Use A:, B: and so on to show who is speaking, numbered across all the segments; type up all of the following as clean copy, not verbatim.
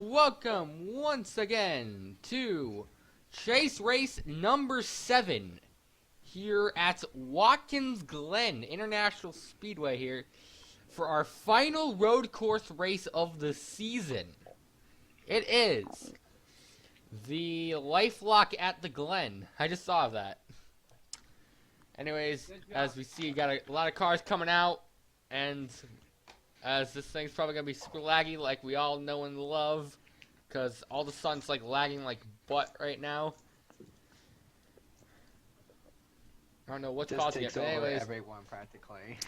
A: Welcome once again to Chase Race number 7 here at Watkins Glen International Speedway here for our final road course race of the season. It is the LifeLock at the Glen. I just saw that. Anyways, as we see, got a lot of cars coming out, and as this thing's probably going to be super laggy like we all know and love, because all the sun's like lagging like butt right now. I don't know what's causing it, but anyways.
B: Everyone practically.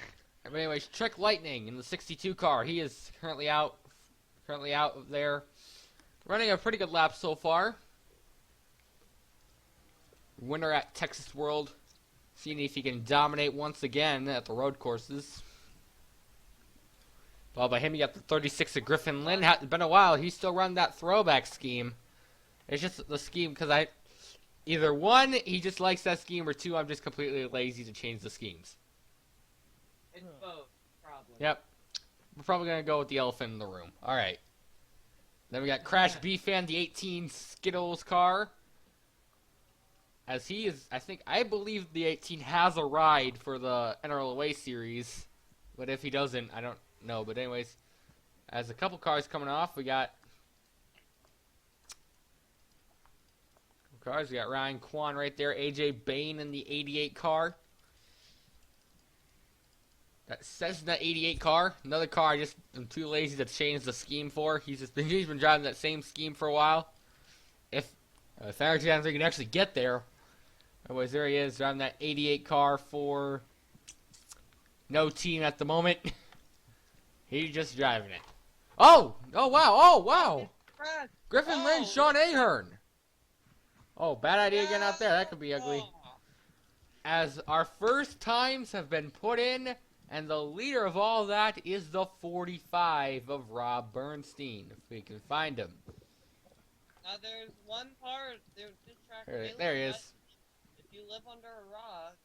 A: But anyways, Trick Lightning in the 62 car. He is currently out there. Running a pretty good lap so far. Winner at Texas World. Seeing if he can dominate once again at the road courses. Well, by him, you got the 36 of Griffin Lynn. It's been a while. He's still running that throwback scheme. It's just the scheme because either one, he just likes that scheme, or two, I'm just completely lazy to change the schemes.
C: It's both, probably.
A: Yep. We're probably going to go with the elephant in the room. All right. Then we got Crash B-Fan, the 18 Skittles car. As he is, I believe the 18 has a ride for the NRLOA series. But if he doesn't, I don't know. But anyways, as a couple cars coming off, we got cars. We got Ryan Kwan right there. AJ Bain in the 88 car. That Cessna 88 car. Another car I am too lazy to change the scheme for. He's been driving that same scheme for a while. If Alexander can actually get there. Anyways, there he is driving that 88 car for no team at the moment. He's just driving it. Oh wow. Griffin Lynn, Sean Ahern. Oh, bad idea getting out there. That could be ugly. As our first times have been put in, and the leader of all that is the 45 of Rob Bernstein, if we can find him.
C: Now there's one part, there's this track.
A: There he is.
C: If you live under a rock,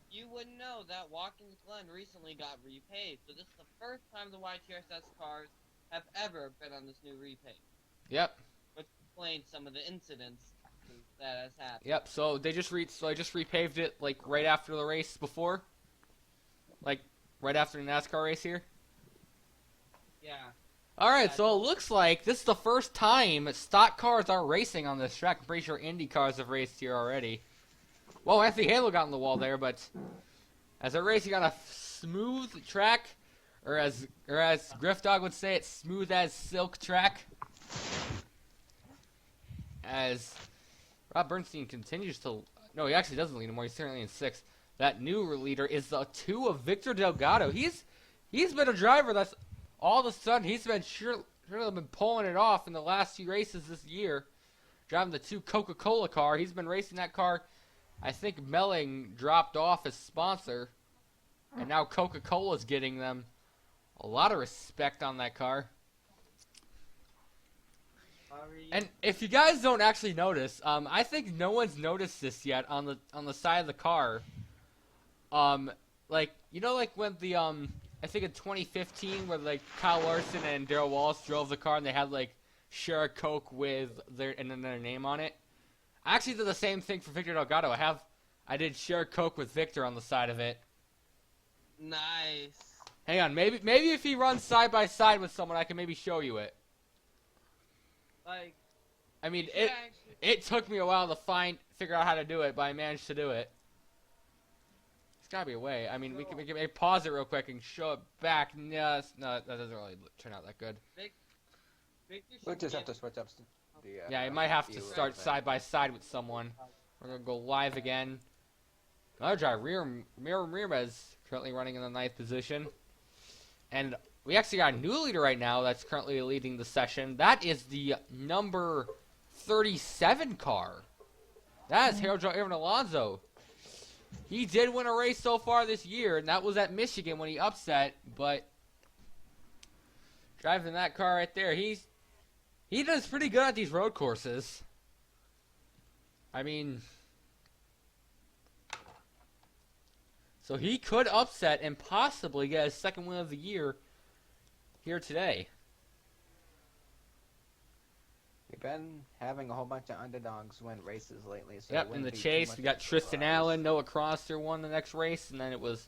C: you wouldn't know that Watkins Glen recently got repaved. So this is the first time the YTRSS cars have ever been on this new repave.
A: Yep.
C: Which explains some of the incidents that has happened.
A: Yep. So they just repaved it like right after the race before, like right after the NASCAR race here.
C: Yeah.
A: All right. So it looks like this is the first time stock cars are racing on this track. I'm pretty sure Indy cars have raced here already. Well, Anthony Halo got in the wall there, but as they're racing on a smooth track, or as Griff Dog would say, it's smooth as silk track. As Rob Bernstein continues to, no, he actually doesn't lead anymore. He's currently in 6th. That new leader is the 2 of Victor Delgado. He's been a driver that's all of a sudden he's been surely been pulling it off in the last few races this year, driving the 2 Coca-Cola car. He's been racing that car. I think Melling dropped off as sponsor, and now Coca-Cola's getting them a lot of respect on that car. And if you guys don't actually notice, I think no one's noticed this yet on the side of the car. Like like when the I think in 2015 where like Kyle Larson and Darrell Wallace drove the car and they had like share a Coke with their name on it. I actually did the same thing for Victor Delgado. I did share Coke with Victor on the side of it.
C: Nice.
A: Hang on, maybe if he runs side by side with someone, I can maybe show you it.
C: Like,
A: I mean, it took me a while to figure out how to do it, but I managed to do it. There's gotta be a way. I mean, we can maybe pause it real quick and show it back. No, that doesn't really turn out that good.
B: We'll just have to switch up the.
A: Yeah, you might have to start side by side with someone. We're gonna go live again. Another driver, Mira Ramirez, currently running in the 9th position. And we actually got a new leader right now that's currently leading the session. That is the number 37 car. That is Harold Aaron Alonso. He did win a race so far this year, and that was at Michigan when he upset, but driving that car right there, he does pretty good at these road courses. I mean, so he could upset and possibly get his second win of the year here today.
B: been having a whole bunch of underdogs win races lately. So
A: Yep, in the chase, we got Tristan Allen, Noah Crosser won the next race, and then it was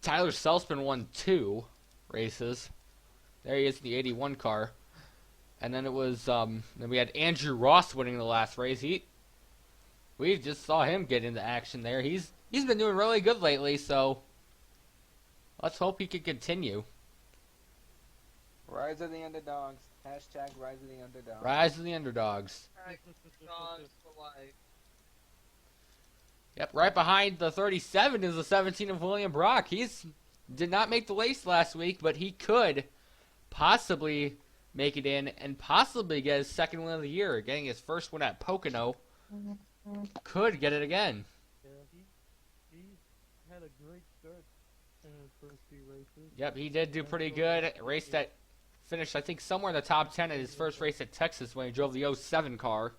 A: Tyler Seltzman won 2 races. There he is in the 81 car. And then it was, then we had Andrew Ross winning the last race. We just saw him get into action there. He's been doing really good lately, so let's hope he can continue.
B: Rise of the underdogs. Hashtag rise of the underdogs.
A: Rise of the underdogs.
C: Dogs for life.
A: Yep, right behind the 37 is the 17 of William Brock. Did not make the race last week, but he could possibly make it in and possibly get his second win of the year. Getting his first win at Pocono. Could get it again.
D: Yeah, he had a great start in his first few races.
A: Yep, he did do pretty good. Race that finished, I think, somewhere in the top 10 at his first race at Texas when he drove the 07 car.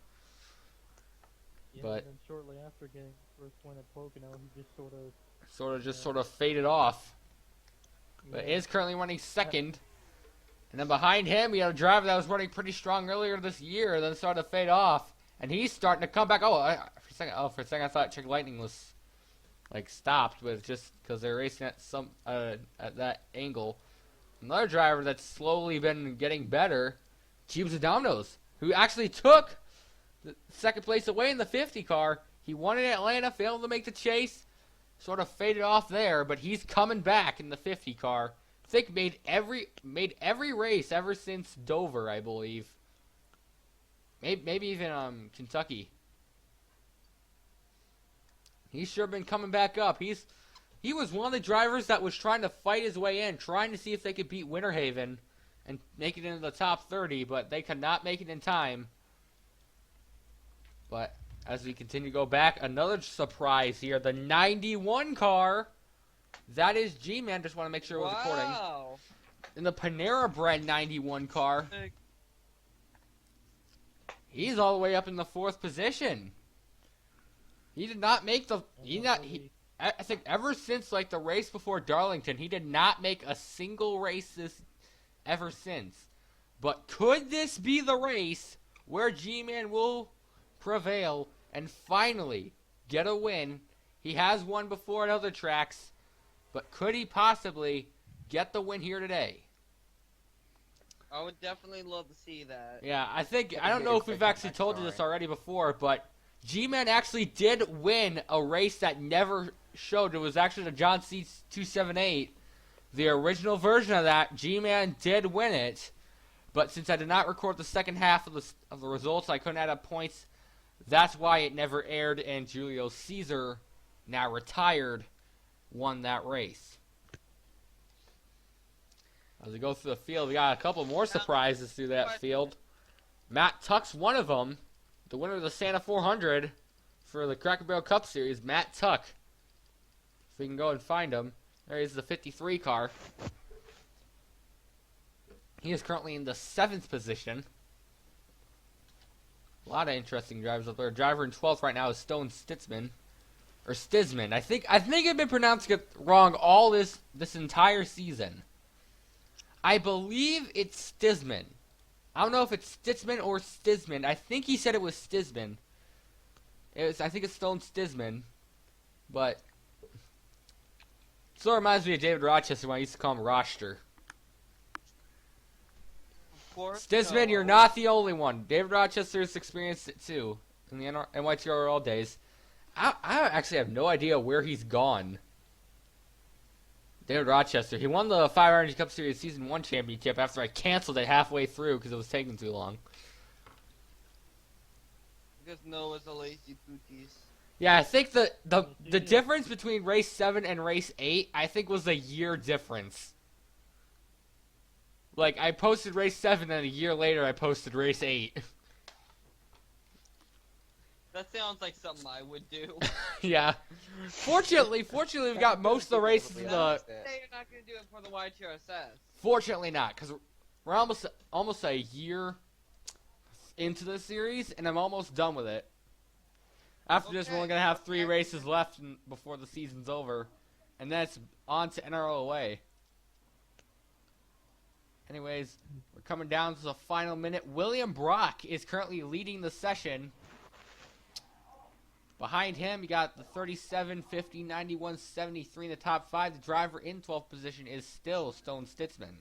D: Yeah,
A: But
D: and then shortly after getting his first win at Pocono, he just
A: sort of faded off. But
D: yeah.
A: is currently running second. And then behind him, we had a driver that was running pretty strong earlier this year, then started to fade off. And he's starting to come back. For a second I thought Chick Lightning was stopped, but it's just because they're racing at that angle. Another driver that's slowly been getting better, Jeeves of Dominoes, who actually took the second place away in the 50 car. He won in Atlanta, failed to make the chase, sort of faded off there, but he's coming back in the 50 car. I think made every race ever since Dover, I believe. Maybe even Kentucky. He's sure been coming back up. He was one of the drivers that was trying to fight his way in, trying to see if they could beat Winter Haven and make it into the top 30, but they could not make it in time. But as we continue to go back, another surprise here, the 91 car. That is G-Man. Just want to make sure it was recording. In the Panera Bread 91 car. He's all the way up in the 4th position. He did not make the... I think ever since the race before Darlington, he did not make a single race ever since. But could this be the race where G-Man will prevail and finally get a win? He has won before at other tracks, but could he possibly get the win here today?
C: I would definitely love to see that.
A: Yeah, I don't know if we've actually told you this already before, but G-Man actually did win a race that never showed. It was actually the John C. 278. The original version of that, G-Man did win it, but since I did not record the second half of the results, I couldn't add up points. That's why it never aired, and Julio Caesar, now retired, won that race. As we go through the field, we got a couple more surprises through that field. Matt Tuck's one of them. The winner of the Santa 400 for the Cracker Barrel Cup Series, Matt Tuck. If we can go and find him. There is the 53 car. He is currently in the 7th position. A lot of interesting drivers up there. Driver in 12th right now is Stone Stitzman. Or Stisman. I think I've been pronouncing it wrong all this entire season. I believe it's Stisman. I don't know if it's Stitzman or Stisman. I think he said it was Stisman. I think it's Stone Stisman. But still reminds me of David Rochester when I used to call him Roster. Stisman, you're not the only one. David Rochester's experienced it too in the YTRL days. I actually have no idea where he's gone. David Rochester. He won the Fire Energy Cup Series Season 1 championship after I canceled it halfway through because it was taking too long.
C: Because Noah's a lazy pooties.
A: Yeah, I think the difference between race 7 and race 8, I think, was a year difference. I posted race 7 and a year later I posted race 8.
C: That sounds like something I would do.
A: Yeah. Fortunately, we've got most of the races in the...
C: Say you're not going to do it for the YTRSS.
A: Fortunately not, because we're almost a year into the series, and I'm almost done with it. After this, we're only going to have 3 races left before the season's over, and then it's on to NRLOA. Anyways, we're coming down to the final minute. William Brock is currently leading the session. Behind him, you got the 37, 50, 91, 73 in the top 5. The driver in 12th position is still Stone Stitzman.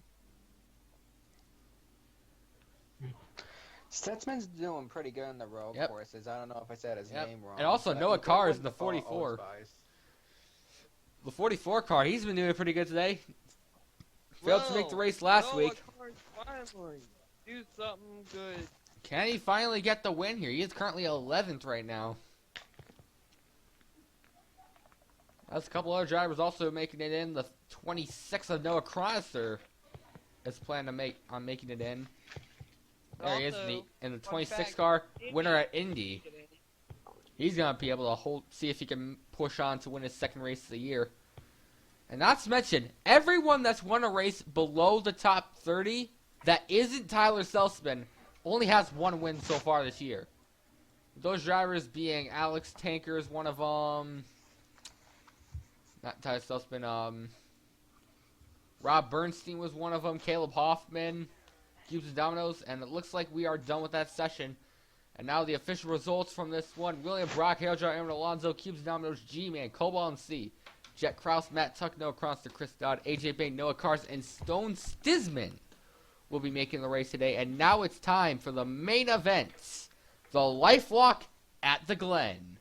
B: Stitzman's doing pretty good in the road courses. I don't know if I said his name wrong.
A: And also Noah Carr is in the 44. The 44 car, he's been doing pretty good today. Failed to make the race last week.
C: Finally, do something good.
A: Can he finally get the win here? He is currently 11th right now. That's a couple other drivers also making it in. The 26 of Noah Cronister is planning to making it in. There he is in the 26 car, winner at Indy. He's gonna be able to see if he can push on to win his second race of the year. And not to mention, everyone that's won a race below the top 30 that isn't Tyler Seltzman only has one win so far this year. Those drivers being Alex Tanker is one of them. Not Tyler Seltzman. Rob Bernstein was one of them. Caleb Hoffman. Cubes and Dominoes. And it looks like we are done with that session. And now the official results from this one. William Brock, Hailjar, Aaron Alonso, Cubes and Dominoes, G-Man, Cobalt and C. Jet Kraus, Matt Tuck, Noah Cronster, Chris Dodd, AJ Bain, Noah Cars, and Stone Stitzman will be making the race today. And now it's time for the main event. The Life Walk at the Glen.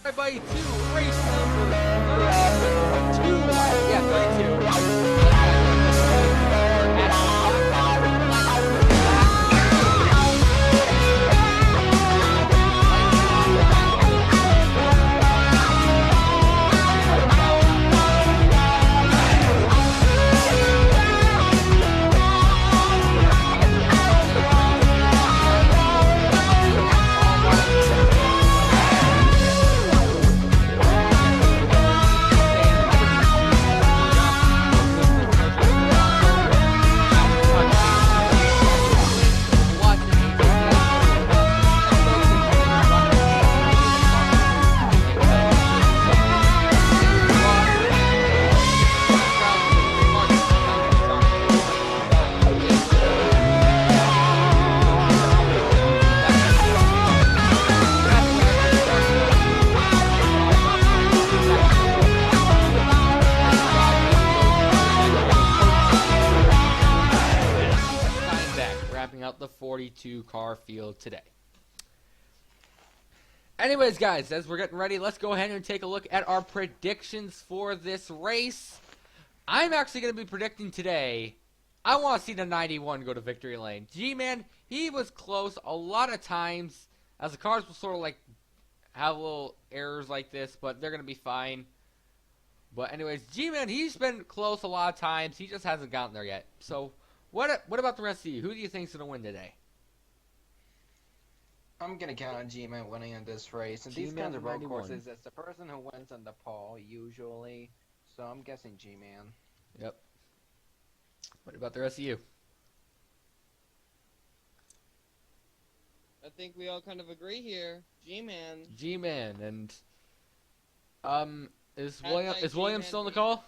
A: Everybody to race number 32. Yeah, 32. Out the 42 car field today. Anyways, guys, as we're getting ready, let's go ahead and take a look at our predictions for this race. I'm actually going to be predicting today, I want to see the 91 go to victory lane. G-Man, he was close a lot of times, as the cars will sort of like have little errors like this, but they're going to be fine. But anyways, G-Man, he's been close a lot of times. He just hasn't gotten there yet. So What about the rest of you? Who do you think's gonna win today?
B: I'm gonna count on G-Man winning in this race. And these kinds of road courses, it's the person who wins on the pole usually. So I'm guessing G-Man.
A: Yep. What about the rest of you?
C: I think we all kind of agree here. G-Man.
A: G-Man and is William still in the call?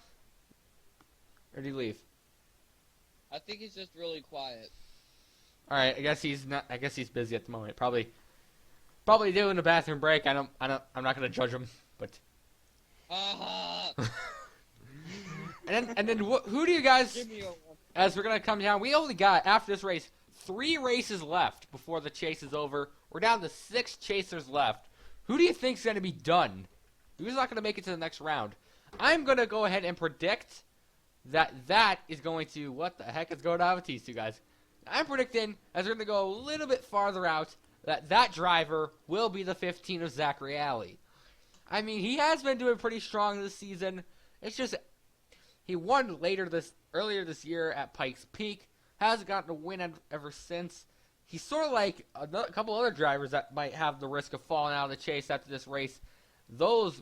A: Or did he leave?
C: I think he's just really quiet.
A: All right, I guess he's not. I guess he's busy at the moment. Probably doing a bathroom break. I'm not gonna judge him, but. and then who do you guys? As we're gonna come down, we only got after this race 3 races left before the chase is over. We're down to 6 chasers left. Who do you think's gonna be done? Who's not gonna make it to the next round? I'm gonna go ahead and predict that is going to, what the heck is going on with these two guys? I'm predicting, as we're going to go a little bit farther out, that driver will be the 15 of Zachary Alley. I mean, he has been doing pretty strong this season. It's just, he won earlier this year at Pikes Peak. Hasn't gotten a win ever since. he's sort of like a couple other drivers that might have the risk of falling out of the chase after this race. Those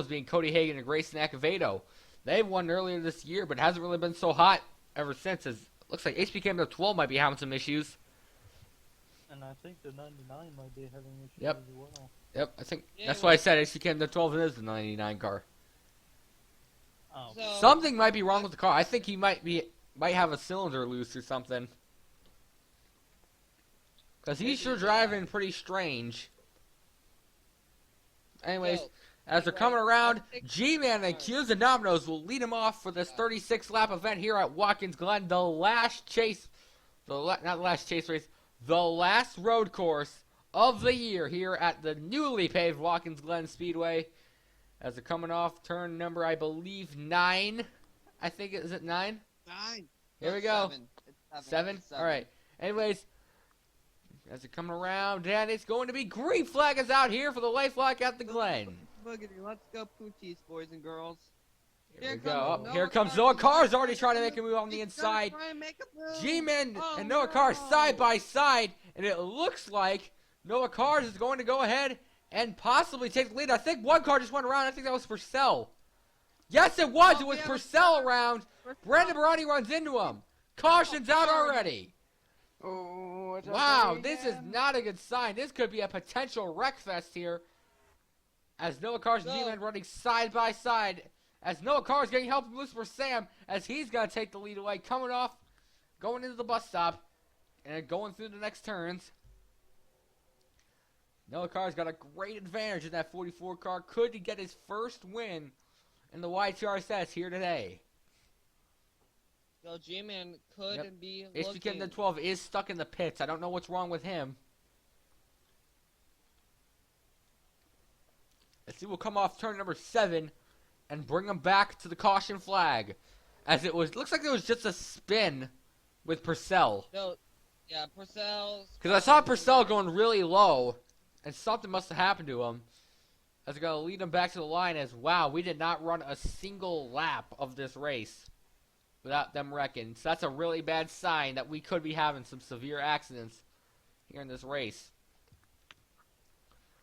A: being Cody Hagan and Grayson Acevedo. They've won earlier this year, but it hasn't really been so hot ever since. As looks like HPKM 12 might be having some issues.
D: And I think the 99 might be having issues
A: Yep.
D: as well.
A: Yep, I think
C: Yeah,
A: that's why I said HPKM 12 is the 99 car.
D: Oh,
C: So,
A: Something might be wrong with the car. I think he might have a cylinder loose or something. Because he's sure driving pretty strange. Anyways,
C: so,
A: as they're
C: anyway,
A: coming around,
C: let's take-
A: G-Man and Q's and Dominoes will lead him off for this 36-lap event here at Watkins Glen. The last chase, not the last chase race, the last road course of the year here at the newly paved Watkins Glen Speedway. As they're coming off turn number, I believe, 9. I think, is it 9?
C: 9.
A: Here we
C: It's
A: go.
C: 7. It's
A: 7?
C: It's
A: All right. Anyways, as they're coming around, and it's going to be green flag is out here for the LifeLock at the Glen.
C: Boogity, let's go Poochies, boys and girls.
A: Here we
C: Here
A: go.
C: comes
A: Oh,
C: Noah
A: here comes
C: Carr.
A: Noah Carr's already trying to make a move on the
C: He's gonna
A: inside.
C: try and make a move.
A: G-Man
C: Oh,
A: and Noah Carr
C: no.
A: side by side, and it looks like Noah Carr is going to go ahead and possibly take the lead. I think one car just went around. I think that was Purcell. Yes, it was.
C: Oh,
A: It was
C: yeah,
A: Purcell around.
C: First
A: Brandon
C: off,
A: Barani runs into him. Caution's out already.
B: Oh, watch out,
A: Wow,
B: Cody
A: this is
B: Hagan.
A: not a good sign. This could be a potential wreck fest here. As Noah Carr's and
C: No.
A: G-Man running side by side. As Noah Carr's getting help from Lucifer Sam. As he's going to take the lead away. Coming off. Going into the bus stop. And going through the next turns. Noah Carr's got a great advantage in that 44 car. Could he get his first win in the YTRSS here today?
C: So G-Man could
A: Yep.
C: be
A: HBK
C: looking.
A: the 12 is stuck in the pits. I don't know what's wrong with him. Let's see, we'll come off turn number 7 and bring him back to the caution flag. As it looks like it was just a spin with Purcell.
C: So, yeah, Purcell's.
A: Because I saw Purcell going really low, and something must have happened to him. As they're going to lead him back to the line as, wow, we did not run a single lap of this race without them wrecking. So that's a really bad sign that we could be having some severe accidents here in this race.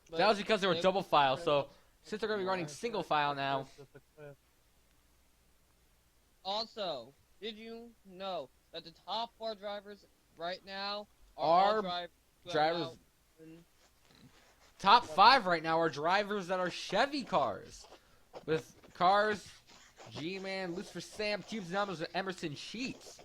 C: but
A: That was because they were
C: they-
A: double file, so since they're going to be running single file now,
C: Also, did you know that the top 4 drivers right now are
A: Are
C: all
A: drivers-
C: in-
A: top 5 right now are drivers that are Chevy cars. With cars, G-Man, Lucifer Sam, Cubes Numbers, and Emerson Sheets.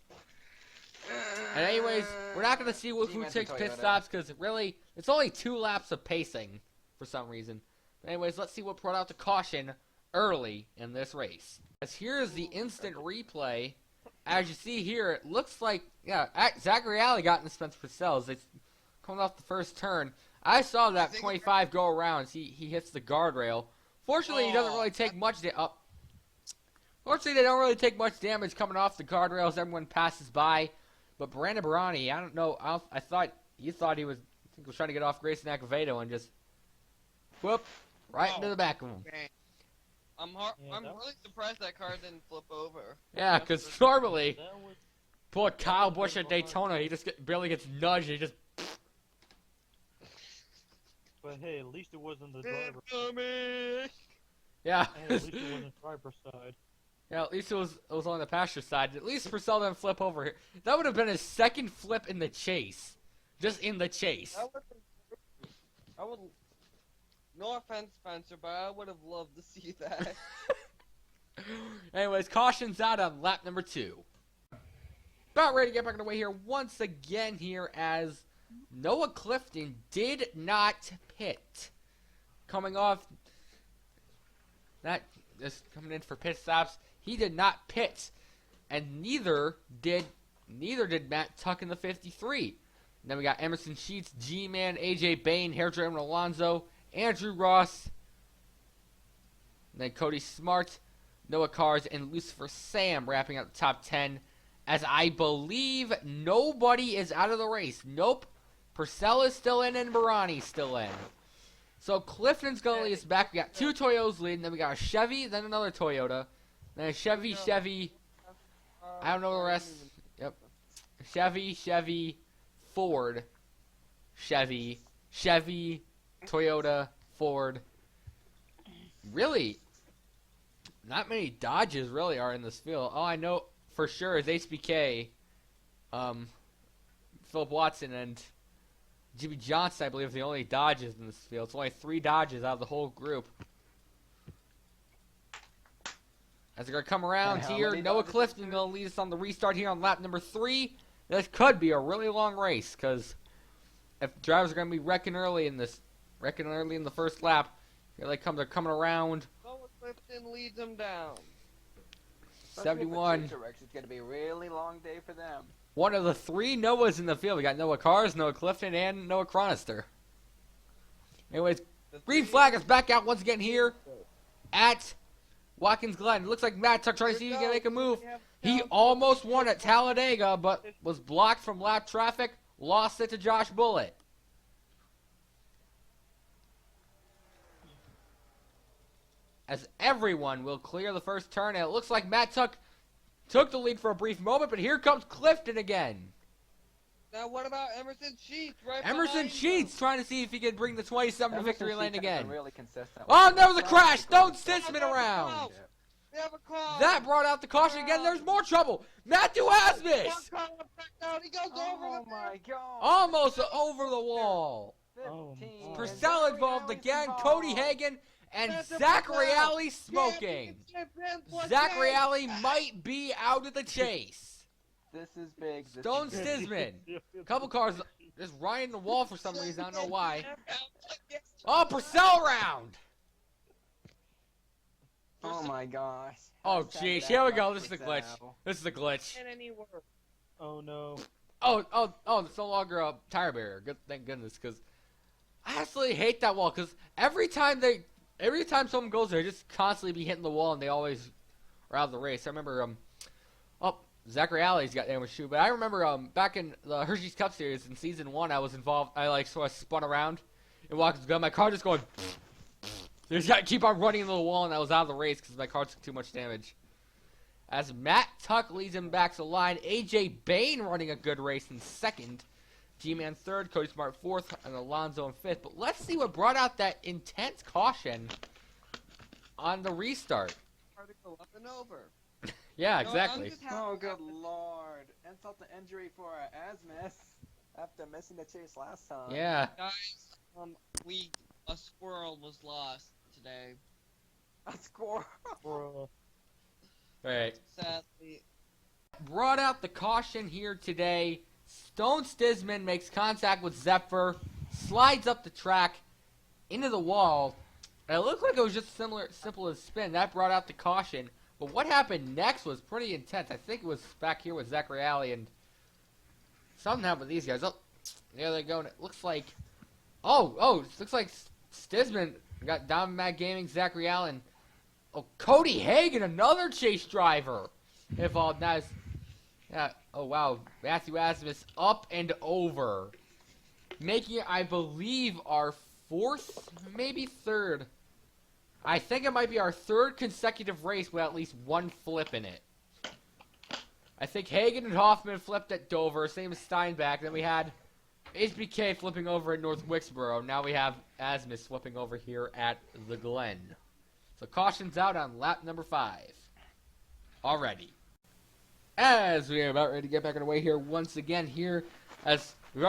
A: And anyways, we're not going to see who
B: G-Man's
A: takes
B: a
A: pit
B: Toyota.
A: stops because really, it's only 2 laps of pacing for some reason. But anyways, let's see what brought out the caution early in this race. As here is the instant replay. As you see here, it looks like, yeah, Zachary Alley got in the Spencer Purcell's. It's coming off the first turn. I saw that 25 go around as he hits the guardrail. Fortunately, he doesn't really take much Fortunately, they don't really take much damage coming off the guardrails. Everyone passes by. But Brandon Barani, I don't know. I thought he was trying to get off Grayson Acevedo and just whoop right into the back of him.
C: Dang. I'm
D: Yeah, that
C: really surprised that car didn't flip over.
A: Yeah, because normally,
D: That was,
A: poor Kyle Busch at Daytona, he just barely gets nudged. He just
D: but hey, at least it wasn't the driver.
A: yeah.
D: Hey, at least it wasn't driver's side.
A: Yeah, at least it was on the passenger side. At least Purcell didn't flip over here. That would have been his second flip in the chase. Just in the chase.
C: I would. No offense, Spencer, but I would have loved to see that.
A: Anyways, caution's out on lap number 2. About ready to get back on the way here once again here as Noah Clifton did not pit. Coming off that, just coming in for pit stops, he did not pit. And neither did Matt Tuck in the 53. And then we got Emerson Sheets, G-Man, AJ Bain, Hairdryer Alonzo, Andrew Ross, and then Cody Smart, Noah Cars, and Lucifer Sam wrapping up the top 10. As I believe nobody is out of the race. Nope. Purcell is still in and Barani's still in. So Clifton's going to lead us back. We got 2 Toyotas leading. Then we got a Chevy, then another Toyota. Then a Chevy. I don't know the rest. Yep. Chevy, Ford, Chevy, Toyota, Ford. Really, not many Dodges really are in this field. All I know for sure is HBK, Philip Watson, and Jimmy Johnson, I believe, are the only Dodges in this field. It's only 3 Dodges out of the whole group. As they're going to come around here, Noah Clifton going to lead us on the restart here on lap number 3. This could be a really long race, because if drivers are going to be wrecking early in the first lap, here they come. They're coming around.
C: Noah Clifton leads them down.
A: 71.
B: It's going to be a really long day for them.
A: One of the 3 Noahs in the field. We got Noah Cars, Noah Clifton, and Noah Chronister. Anyways, green flag is back out once again here at Watkins Glen. It looks like Matt Tuck trying to see if he can make a move. He almost won at Talladega, but was blocked from lap traffic. Lost it to Josh Bullitt. As everyone will clear the first turn, and it looks like Matt Tuck took the lead for a brief moment, but here comes Clifton again.
C: Now what about Emerson Sheets?
A: Emerson Sheets trying to see if he can bring the 27 to victory lane again.
B: Really consistent.
A: Oh, there was a crash. Stone Stinsman around.
C: We have a call.
A: That brought out the caution again. There's more trouble. Matthew Asmus.
C: He goes over the
B: my God.
A: Almost over the wall.
B: 15.
A: Purcell involved again. Cody Hagan and Zachary Alley smoking. Zachary Alley might be out of the chase.
B: This is big.
A: Stone Stinsman. Couple cars just riding the wall for some reason. I don't know why. Oh, Purcell round.
B: Oh my gosh.
A: Oh jeez, here we go. This is the glitch. This is the glitch.
D: Oh no.
A: Oh, it's no longer a tire barrier. Good, thank goodness, because I absolutely hate that wall. Because every time someone goes there, they just constantly be hitting the wall, and they always are out of the race. I remember Zachary Alley's got damage too, but I remember back in the Hershey's Cup Series in season 1, I was involved. I sort of spun around and Watkins Glen. My car just going. They just got to keep on running into the wall, and I was out of the race because my car took too much damage. As Matt Tuck leads him back to the line, AJ Bain running a good race in second, G-Man third, Cody Smart fourth, and Alonso in fifth. But let's see what brought out that intense caution on the restart.
C: Particle up and over.
A: Yeah, exactly.
B: Oh, good lord. Insult to injury for Asmus after missing the chase last time.
A: Yeah.
C: Guys, a squirrel was lost today.
B: A squirrel?
A: Right.
C: Sadly.
A: Brought out the caution here today. Stone Stinsman makes contact with Zephyr, slides up the track into the wall. And it looked like it was just simple as spin. That brought out the caution. But what happened next was pretty intense. I think it was back here with Zachary Alley, and something happened with these guys. Oh, there they go. And it looks like, it looks like Stinsman got Diamondback Gaming, Zachary Allen. Oh, Cody Hagan, another chase driver, involved. Nice. Yeah. Oh wow, Matthew Asmus up and over, making it, I believe, our fourth, maybe third. I think it might be our third consecutive race with at least one flip in it. I think Hagan and Hoffman flipped at Dover, same as Steinbach. Then we had HBK flipping over at North Wilkesboro. Now we have Asmus flipping over here at the Glen. So caution's out on lap number 5. Already. As we are about ready to get back on the way here once again here, as we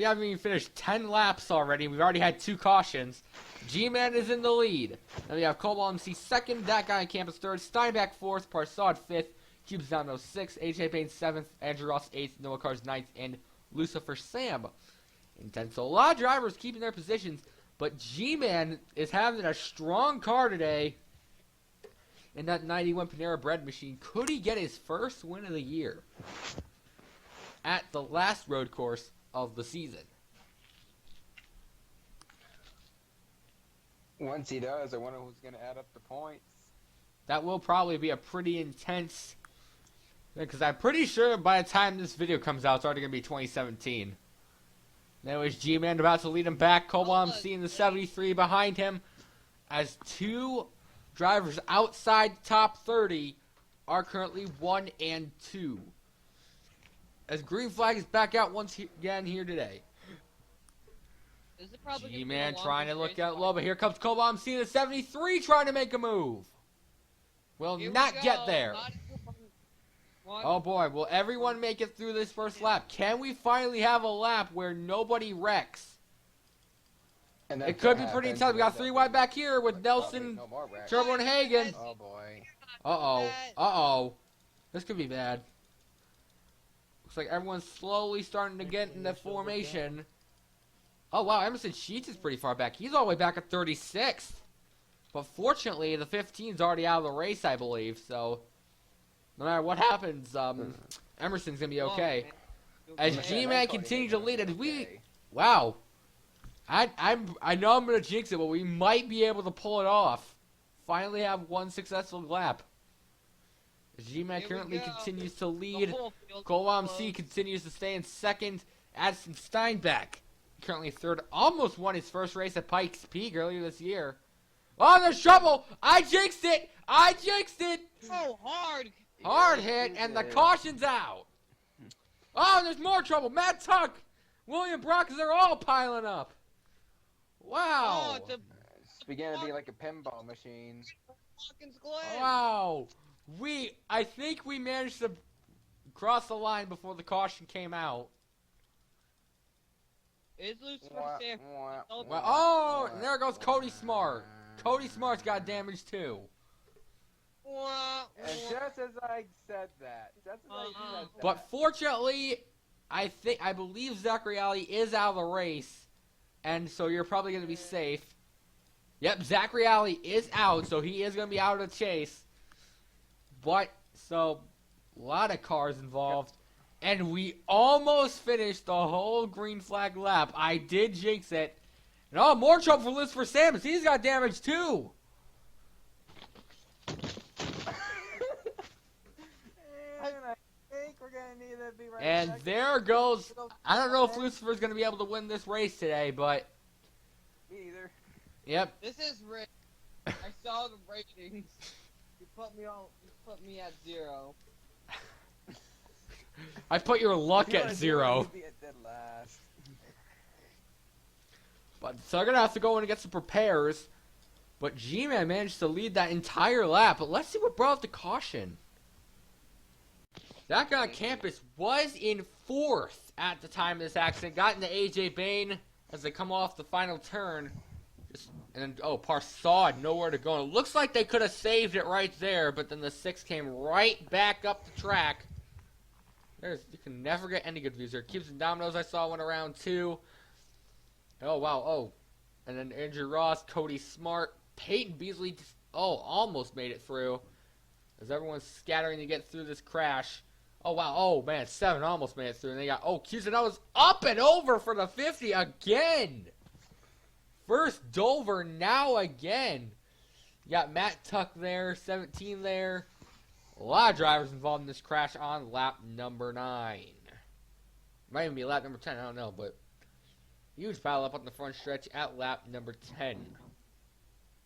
A: haven't even finished 10 laps already. We've already had 2 cautions. G-Man is in the lead. Then we have Cobalt MC second, that guy on campus third, Steinbach fourth, Parsad fifth, Cubes down 6th, AJ Payne 7th, Andrew Ross 8th, Noah Cars 9th, and Lucifer Sam. Intense. So a lot of drivers keeping their positions, but G-Man is having a strong car today in that 91 Panera Bread machine. Could he get his first win of the year at the last road course of the season?
B: Once he does, I wonder who's going to add up the points.
A: That will probably be a pretty intense, because I'm pretty sure by the time this video comes out, it's already going to be 2017. There was G-Man about to lead him back. Cobalt MC in the 73 behind him, as 2 drivers outside top 30 are currently 1 and 2. As green flag is back out once again here today.
C: This is probably gonna be the
A: G-Man trying to
C: longest
A: look
C: race
A: out low, but here comes Cobalt MC the 73 trying to make a move. Will
C: Here we
A: not get
C: go.
A: there.
C: Not even one.
A: Oh boy, will everyone make it through this first lap? Can we finally have a lap where nobody wrecks?
B: And
A: It could be pretty intense. We got 3 wide back here with Nelson,
B: No more wrecks.
A: Turbo, and Hagen.
B: Oh boy.
A: Uh-oh. Uh-oh. This could be bad. Looks like everyone's slowly starting to get in the formation. Oh, wow. Emerson Sheets is pretty far back. He's all the way back at 36th. But fortunately, the 15's already out of the race, I believe. So, no matter what happens, Emerson's going to be okay. As G-Man continues to lead, as we... Wow. I know I'm going to jinx it, but we might be able to pull it off. Finally have one successful lap. G-Man currently continues to lead. Cole MC continues to stay in second. Addison Steinbeck currently third. Almost won his first race at Pikes Peak earlier this year. Oh, there's trouble! I jinxed it! I jinxed it!
C: So hard.
A: Hard hit, and the caution's out. Oh, there's more trouble. Matt Tuck, William Brock, they're all piling up. Wow.
C: Oh,
B: It's beginning to be like a pinball machine.
C: Watkins Glen.
A: Wow. I think we managed to cross the line before the caution came out.
C: It's loose for Sam.
A: Well, oh, and there goes Cody Smart. Cody Smart's got damage too.
B: And just as I said that,
A: But fortunately, I believe Zachary Alley is out of the race, and so you're probably going to be safe. Yep, Zachary Alley is out, so he is going to be out of the chase. But, so, a lot of cars involved. And we almost finished the whole green flag lap. I did jinx it. And oh, more trouble for Liz for Samus. He's got damage too. And there goes. I don't know if Lucifer's going to be able to win this race today, but.
B: Me either.
A: Yep.
C: This is rigged. I saw the ratings. You put me at 0.
A: I put your luck at 0. But so they're going to have to go in and get some prepares. But G-Man managed to lead that entire lap. But let's see what brought up the caution. That guy on campus was in 4th at the time of this accident. Got into AJ Bain as they come off the final turn. Parsad, nowhere to go. And it looks like they could have saved it right there, but then the 6 came right back up the track. You can never get any good views here. Cubes and Dominoes, I saw one around 2. Oh, wow. Oh, and then Andrew Ross, Cody Smart, Peyton Beasley, almost made it through. As everyone's scattering to get through this crash. Oh, wow. Oh, man, 7 almost made it through. And they got, Cusinello's up and over for the 50 again. First Dover, now again. You got Matt Tuck there, 17 there. A lot of drivers involved in this crash on lap number 9. Might even be lap number 10, I don't know, but huge pile up on the front stretch at lap number 10.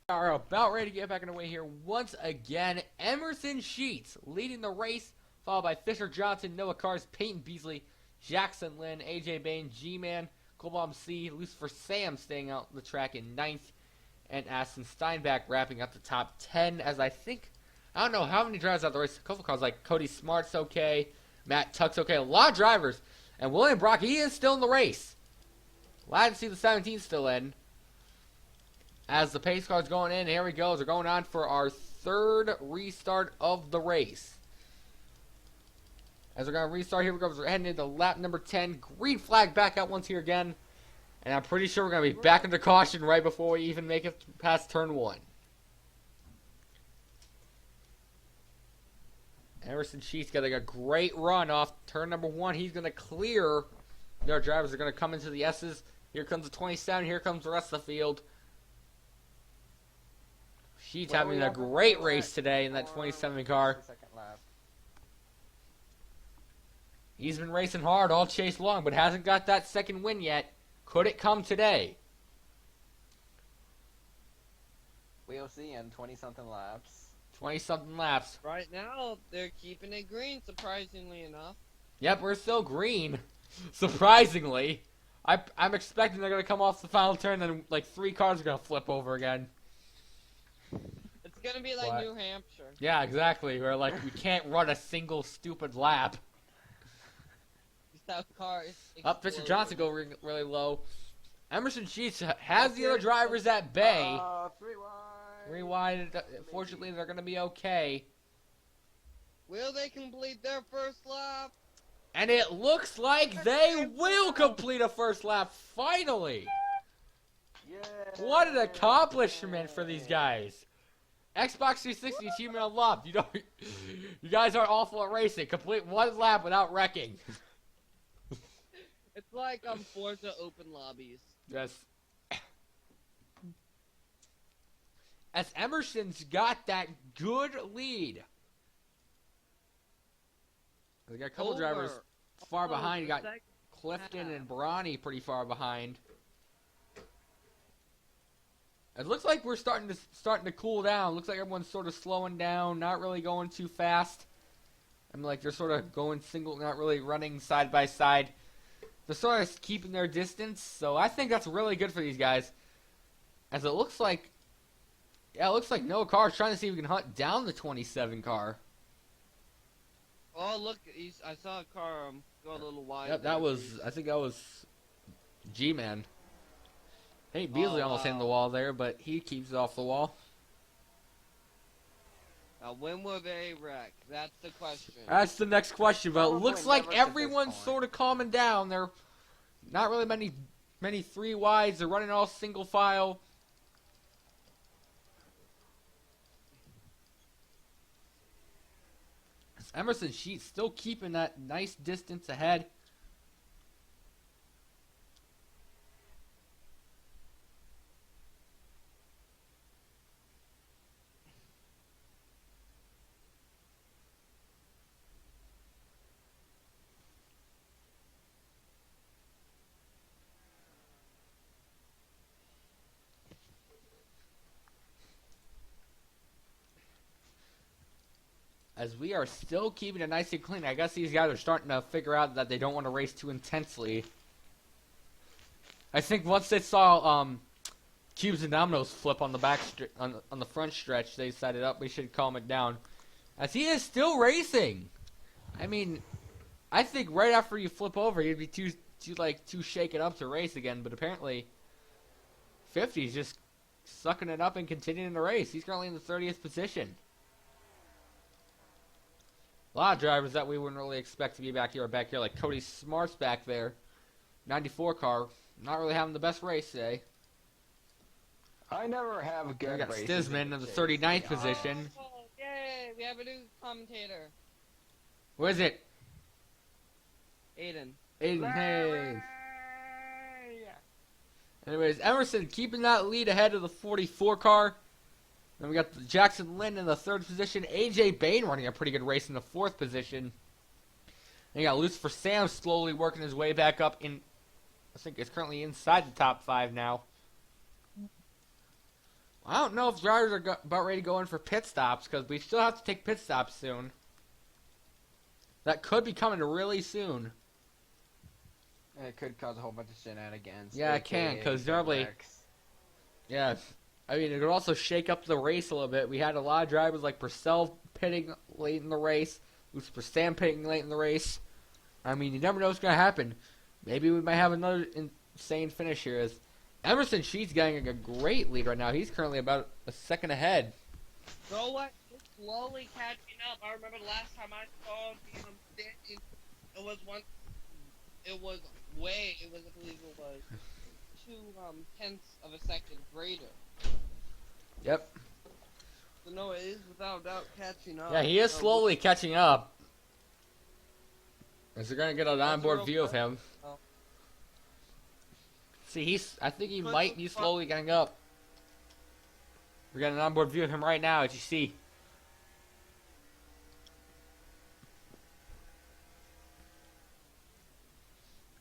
A: We are about ready to get back in the way here once again. Emerson Sheets leading the race, followed by Fisher Johnson, Noah Cars, Peyton Beasley, Jackson Lynn, AJ Bain, G-Man, Colbomb C, Lucifer Sam staying out the track in 9th, and Aston Steinbeck wrapping up the top 10 as I don't know how many drivers out the race. A couple cars like Cody Smart's okay, Matt Tuck's okay, a lot of drivers. And William Brock, he is still in the race. Glad to see the 17 still in. As the pace car's going in, here we go. They're going on for our 3rd restart of the race. As we're going to restart, here we go. We're heading into lap number 10. Green flag back out once here again. And I'm pretty sure we're going to be back into caution right before we even make it past turn 1. Emerson Sheets getting a great run off turn number 1. He's going to clear. Their drivers are going to come into the S's. Here comes the 27. Here comes the rest of the field. Sheets having a great race today in that 27 car. He's been racing hard all chase long, but hasn't got that second win yet. Could it come today?
B: We'll see in 20-something laps.
A: 20-something laps.
C: Right now, they're keeping it green, surprisingly enough.
A: Yep, we're still green. Surprisingly. I'm expecting they're gonna come off the final turn, and like 3 cars are gonna flip over again.
C: It's gonna be like
A: What?
C: New Hampshire.
A: Yeah, exactly. Where like we can't run a single stupid lap.
C: Just have cars.
A: Up, Mr.
C: explode.
A: Johnson go really low. Emerson Sheets has the other drivers at bay.
B: 3 wide.
A: 3 wide. Fortunately, they're gonna be okay.
C: Will they complete their first lap?
A: And it looks like they will complete a first lap, finally!
B: Yeah.
A: What an accomplishment for these guys. Xbox 360 achievement unlocked. You know, you guys are awful at racing. Complete 1 lap without wrecking.
C: It's like Forza open lobbies.
A: Yes. As Emerson's got that good lead. They got a couple drivers far behind. You got Clifton and Bronny pretty far behind. It looks like we're starting to cool down. Looks like everyone's sort of slowing down, not really going too fast. I mean, like they're sort of going single, not really running side by side. They're sort of keeping their distance, so I think that's really good for these guys. As it looks like, yeah, it looks like no car's trying to see if we can hunt down the 27 car.
C: Oh, look, I saw a car go a little wide.
A: Yep, that was, I think that was G-Man. Hey, Beasley almost hit the wall there, but he keeps it off the wall.
C: Now, when will they wreck? That's the question.
A: That's the next question, but it
B: Probably
A: looks like
B: never at this
A: everyone's
B: point.
A: sort of calming down. They're not really many 3 wides. They're running all single file. Emerson Sheets still keeping that nice distance ahead. As we are still keeping it nice and clean. I guess these guys are starting to figure out that they don't want to race too intensely. I think once they saw Cubes and Dominoes flip on the on the front stretch, they decided, up we should calm it down. As he is still racing. I mean, I think right after you flip over, you'd be too shaken up to race again. But apparently, 50's just sucking it up and continuing to race. He's currently in the 30th position. A lot of drivers that we wouldn't really expect to be back here are back here, like Cody Smart's back there. 94 car, not really having the best race today.
B: I never have good
A: We got
B: races
A: Stisman in the
B: chase,
A: 39th
B: to be honest.
A: position.
C: Oh, yay! We have a new commentator.
A: Where is it?
C: Aiden.
A: Aiden Hayes. Anyways, Emerson keeping that lead ahead of the 44 car. Then we got Jackson Lynn in the 3rd position. AJ Bain running a pretty good race in the 4th position. And you got Lucifer Sam slowly working his way back up in, I think it's currently inside the top 5 now. I don't know if drivers are about ready to go in for pit stops, because we still have to take pit stops soon. That could be coming really soon.
B: It could cause a whole bunch of shenanigans.
A: Yeah, it can,
B: aka
A: because
B: good
A: normally,
B: wrecks.
A: yeah, I mean, it could also shake up the race a little bit. We had a lot of drivers like Purcell pitting late in the race, Lucifer Sam pitting late in the race. I mean, you never know what's going to happen. Maybe we might have another insane finish here. As Emerson Sheets getting a great lead right now. He's currently about a second ahead.
C: So what? It's slowly catching up. I remember the last time I saw him standing, it was I believe it was 2 tenths of a second greater.
A: Yep.
C: So no, it is without doubt catching up.
A: Yeah, he is slowly catching up. As they're going to get an onboard view of him.
C: Oh.
A: See, I think he might be slowly getting up. We're getting an onboard view of him right now, as you see.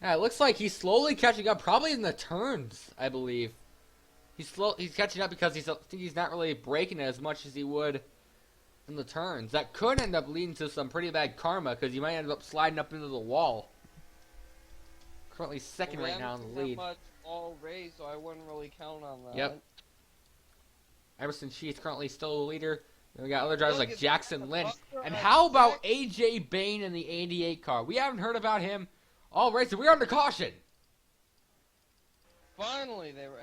A: Yeah, it looks like he's slowly catching up, probably in the turns, I believe. He's catching up because I think he's not really braking as much as he would in the turns. That could end up leading to some pretty bad karma, because you might end up sliding up into the wall. currently second
C: Well, we
A: right now in
C: haven't
A: the
C: seen
A: lead.
C: that much all race, so I wouldn't really count on that.
A: Yep. Emerson Sheets currently still the leader. Then we got other drivers
C: Look,
A: like
C: it's
A: Jackson
C: the
A: Lynn.
C: bumper
A: And
C: of
A: how about
C: Jack-
A: AJ Bain in the 88 car? We haven't heard about him all race. We're under caution.
C: Finally, they were.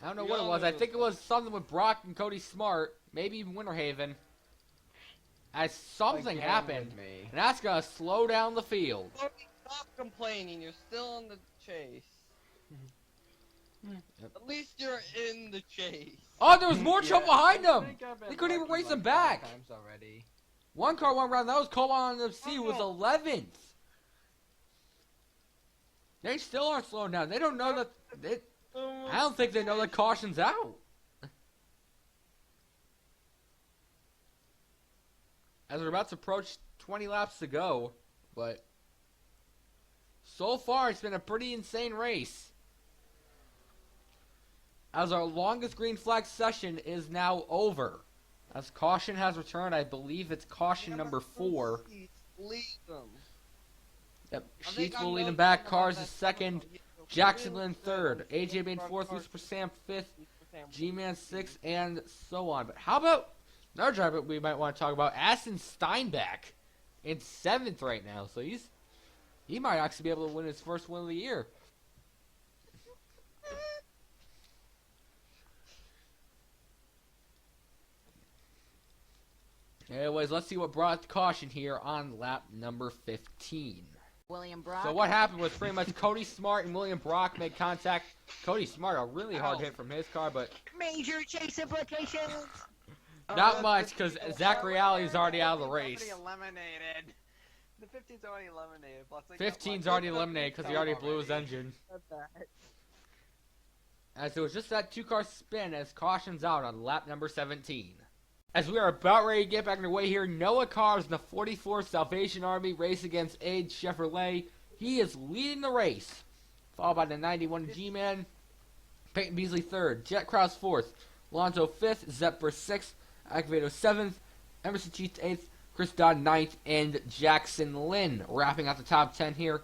A: I don't know what it was. I think it was something with Brock and Cody Smart. Maybe even Winter Haven. As something
B: Again
A: happened.
B: with me.
A: And that's going to slow down the field.
C: Cody, stop complaining. You're still in the chase.
A: Yep.
C: At least you're in the chase.
A: Oh, there was more trouble behind
B: I
A: them.
B: think I've been
A: They couldn't even
B: lucky
A: race them
B: like
A: back.
B: 5 times already.
A: One car went around. That was Cole on the C was 11th. They still aren't slowing down. They don't know that. I don't think they know that caution's out. As we're about to approach 20 laps to go, but so far it's been a pretty insane race. As our longest green flag session is now over. As caution has returned, I believe it's caution number 4.
C: Lead them.
A: Yep,
C: I think
A: Sheets will
C: I'm
A: lead him
C: noticing
A: back.
C: about
A: Cars
C: that
A: is second.
C: tunnel.
A: Jackson Lynn third. AJ Bain fourth. Lucifer Sam fifth. G-Man sixth, and so on. But how about another driver we might want to talk about? Aston Steinbach in 7th right now. So he might actually be able to win his first win of the year. Anyways, let's see what brought caution here on lap number 15.
E: William Brock.
A: So what happened was pretty much Cody Smart and William Brock made contact. Cody Smart, a really hard hit from his car, but
E: Major chase implications.
A: not much because Zach Reale is already out of the race.
B: Eliminated. The 15's already eliminated. Plus they got
A: 15's
B: one-
A: already eliminated because he already blew his
B: already.
A: engine. As it was just that 2-car spin as caution's out on lap number 17. As we are about ready to get back underway here, Noah Cars in the 44 Salvation Army race against Age Chevrolet. He is leading the race, followed by the 91 G-Man, Peyton Beasley 3rd, Jet Krause 4th, Lonzo 5th, Zephyr 6th, Activato 7th, Emerson Sheets 8th, Chris Dodd 9th, and Jackson Lynn wrapping out the top 10 here.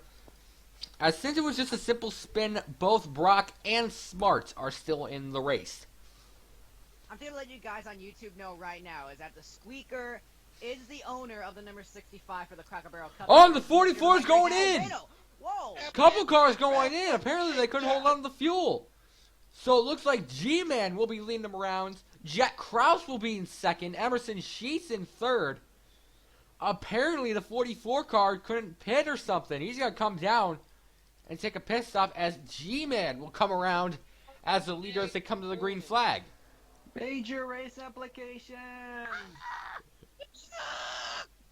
A: As since it was just a simple spin, both Brock and Smart are still in the race.
E: I'm going to let you guys on YouTube know right now is that the Squeaker is the owner of the number 65 for the Cracker Barrel Cup.
A: Oh, and the 44 is going in!
E: Whoa!
A: Couple cars going in. Apparently they couldn't hold on to the fuel. So it looks like G-Man will be leading them around. Jet Krause will be in 2nd. Emerson Sheets in 3rd. Apparently the 44 car couldn't pit or something. He's got to come down and take a pit stop as G-Man will come around as the leader as they come to the green flag.
B: Major race application.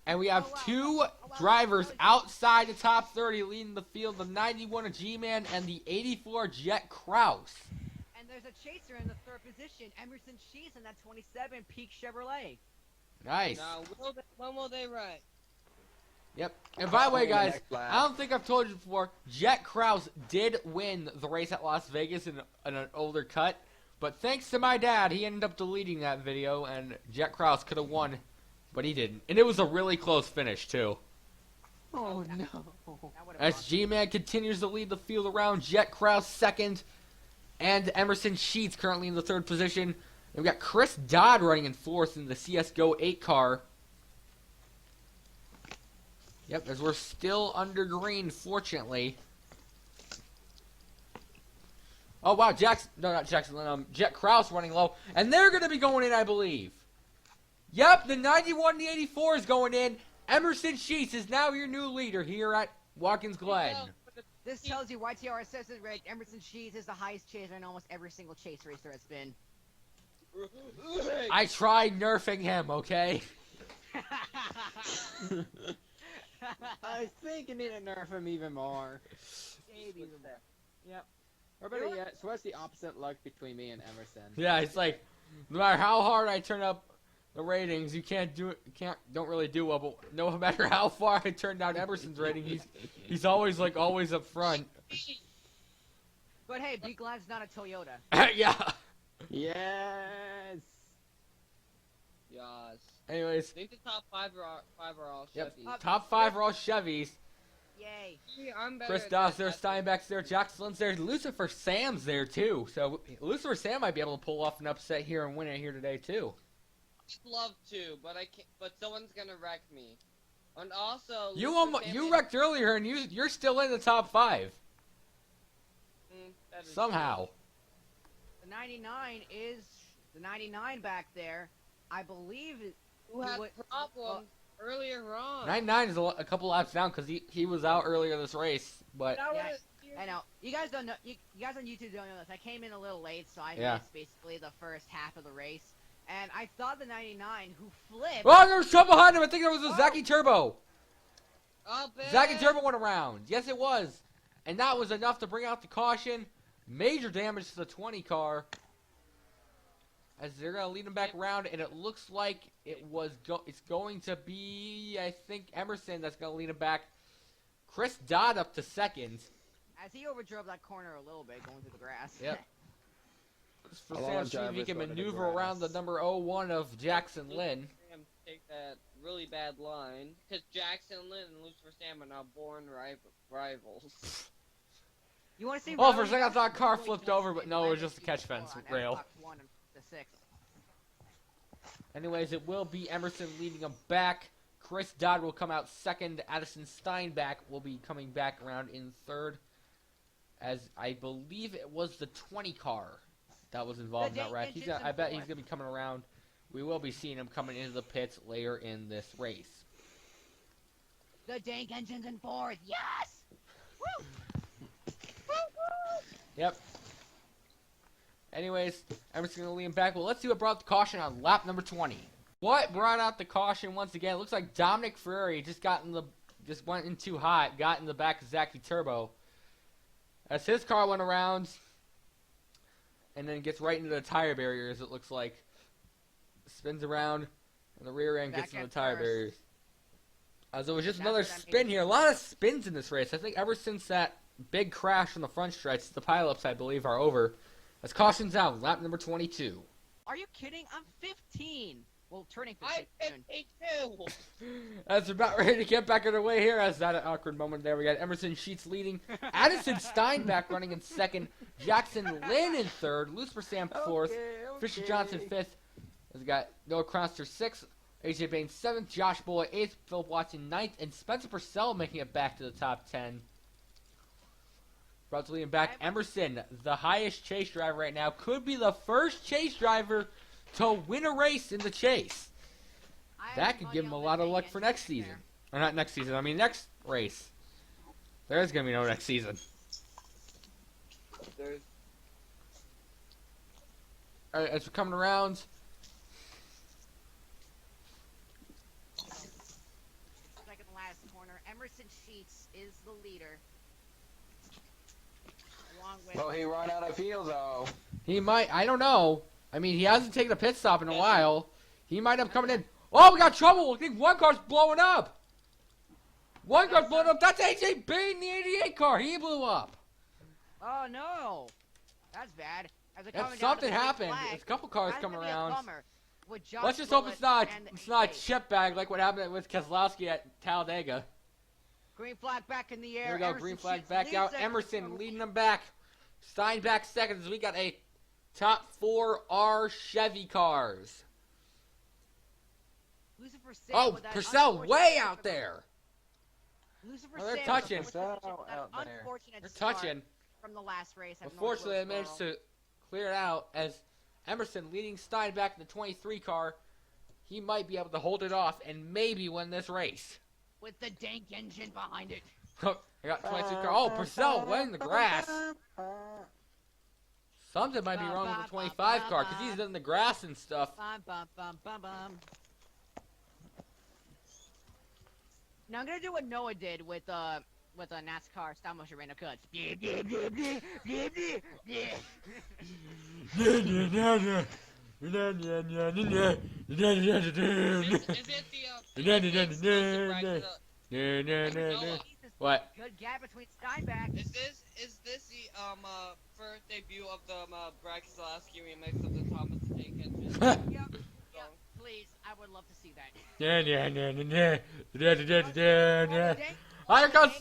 A: And we have two drivers outside the top 30 leading the field, the 91 G-Man and the 84 Jet Krause.
E: And there's a chaser in the 3rd position, Emerson Sheets in that 27 Peak Chevrolet.
A: Nice.
C: Now, when will they run?
A: Yep. And by the way, guys,
B: Next lap.
A: I don't think I've told you before, Jet Krause did win the race at Las Vegas in an older cut. But thanks to my dad, he ended up deleting that video, and Jet Krause could have won, but he didn't. And it was a really close finish, too.
B: Oh no.
E: That would've
A: As
E: cost-
A: G-Man continues to lead the field around, Jet Krause 2nd, and Emerson Sheets currently in the 3rd position. And we've got Chris Dodd running in 4th in the CSGO 8 car. Yep, as we're still under green, fortunately. Oh, wow, Jet Krause running low. And they're going to be going in, I believe. Yep, the 91 the 84 is going in. Emerson Sheets is now your new leader here at Watkins Glen.
E: This tells you YTRSS is rigged. Emerson Sheets is the highest chaser in almost every single chase race there has been.
A: I tried nerfing him, okay?
B: I think you need to nerf him even more.
E: Maybe even better.
B: Yep. Or better yet, so what's the opposite luck between me and Emerson?
A: Yeah, it's like, no matter how hard I turn up the ratings, you don't really do well, but no matter how far I turn down Emerson's rating, he's always up front.
E: But hey, be glad it's not a Toyota.
A: Yeah.
B: Yes.
C: Yes.
A: Anyways,
C: I think the top five are all
A: yep.
C: Chevys.
A: Top 5 are all Chevys.
E: Yay.
C: See, I'm better
A: Chris
C: at
A: Doss
C: this.
A: there, Steinbeck's there, Jackson's there, Lucifer Sam's there too. So Lucifer Sam might be able to pull off an upset here and win it here today too.
C: I'd love to, but I can't. But someone's gonna wreck me. And also,
A: You wrecked earlier and you're still in the top 5
C: that is
A: somehow.
E: The 99 is the 99 back there. I believe
C: Who had problems earlier on.
A: 99 is a couple laps down because he was out earlier this race, but
E: I know. You guys don't know. You guys on YouTube don't know this. I came in a little late, so I
A: Yeah.
E: missed basically the first half of the race. And I thought the 99 who flipped.
A: oh, there was trouble behind him. I think there was a Zaki Turbo.
C: Oh,
A: Zaki Turbo went around. Yes, it was, and that was enough to bring out the caution. Major damage to the 20 car. As they're gonna lead him back around, and it looks like it's going to be, I think, Emerson that's gonna lead him back. Chris Dodd up to second.
E: As he overdrove that corner a little bit, going through the grass.
A: Yep. For
F: A lot
A: Sam,
F: of
A: see if he
F: drivers
A: can
F: go to the
A: maneuver around the
F: grass.
A: number 01 of Jackson Lynn.
C: Sam take that really bad line because Jackson Lynn and Lucifer Sam are now born rivals.
E: You want to see?
A: Oh, for a
E: Rowdy
A: second I thought
E: Rush?
A: car
E: Really
A: flipped
E: close
A: over,
E: to
A: but no, it was
E: 11
A: just a catch fence
E: on
A: rail.
E: Xbox One and the 6.
A: Anyways, it will be Emerson leading him back. Chris Dodd will come out second. Addison Steinbach will be coming back around in third. As I believe it was the 20 car that was involved in that wreck. I bet he's going to be coming around. We will be seeing him coming into the pits later in this race.
E: The Dank engine's in fourth. Yes. Woo!
A: Yep. Anyways, Emerson going to lead him back. Well, let's see what brought the caution on lap number 20. What brought out the caution once again? It looks like Dominic Ferrari just went in too hot, got in the back of Zaki Turbo. As his car went around, and then gets right into the tire barriers, it looks like. Spins around, and the rear end gets
E: Back
A: into the
E: at
A: tire
E: first.
A: barriers. As there was just
E: That's
A: another
E: what I
A: spin
E: mean.
A: here. A lot of spins in this race. I think ever since that big crash on the front stretch, the pileups, I believe, are over. As caution's out, lap number 22.
E: Are you kidding? I'm 15. Well, turning
C: I'm
E: 15 soon.
C: 52.
A: As they're about ready to get back underway here, as that awkward moment there, we got Emerson Sheets leading, Addison Steinbach running in second, Jackson Lynn in third, Lucifer Sam fourth, Fisher Johnson fifth, as we got Noah Cronster sixth, AJ Bain seventh, Josh Bullock eighth, Philip Watson ninth, and Spencer Purcell making it back to the top 10. About to lead him back, Emerson, the highest chase driver right now, could be the first chase driver to win a race in the chase. That could give him a lot of luck for next season. Or not next season, I mean next race. There's going to be no next season.
C: There's
A: Alright, as we're coming around,
E: Second last corner. Emerson Sheets is the leader. Along with
B: Will he run out of fuel though?
A: he might, I don't know. I mean, he hasn't taken a pit stop in a while. He might have coming in. Oh, we got trouble. I think one car's blowing up. One car's blowing up. That's AJ Bain, the 88 car. He blew up.
E: Oh no, that's bad. As they're
A: If
E: coming down to
A: something
E: the green
A: happened,
E: flag,
A: there's a couple cars
E: that's
A: coming
E: gonna be a
A: around.
E: bummer with Josh
A: Let's just hope
E: Bullock
A: it's not
E: and
A: a
E: 88.
A: chip bag like what happened with Keselowski at Talladega.
E: Green flag back in the air.
A: Here we go,
E: Emerson
A: green flag
E: Sheets
A: back
E: leads
A: out.
E: it.
A: Emerson leading them back. Steinbach second as we got a top 4R Chevy cars.
E: Lucifer Sam
A: Oh,
E: with that
A: Purcell
E: unfortunate
A: way
E: start
A: out
E: for the-
A: there.
E: Lucifer
A: Oh, they're
E: Sam
A: touching.
E: with that
B: Purcell out there.
E: unfortunate
A: They're
E: start
A: touching.
E: from the last race. At
A: Unfortunately, they
E: North
A: managed to clear it out as Emerson leading Steinbach in the 23 car. He might be able to hold it off and maybe win this race.
E: with the dank engine behind it.
A: I got 22 car. Oh, Purcell went in the grass. Something might be wrong with the 25 car because he's in the grass and stuff.
E: Bum, bum, bum, bum, bum. Now I'm gonna do what Noah did with a NASCAR stop motion random cuts.
C: is it the
A: What?
E: Good gap between Steinbach.
C: Is this the first debut of the Brad Keselowski remix of the Thomas the Tank Engine?
E: Yep. Please, I would love to see that.
A: Here comes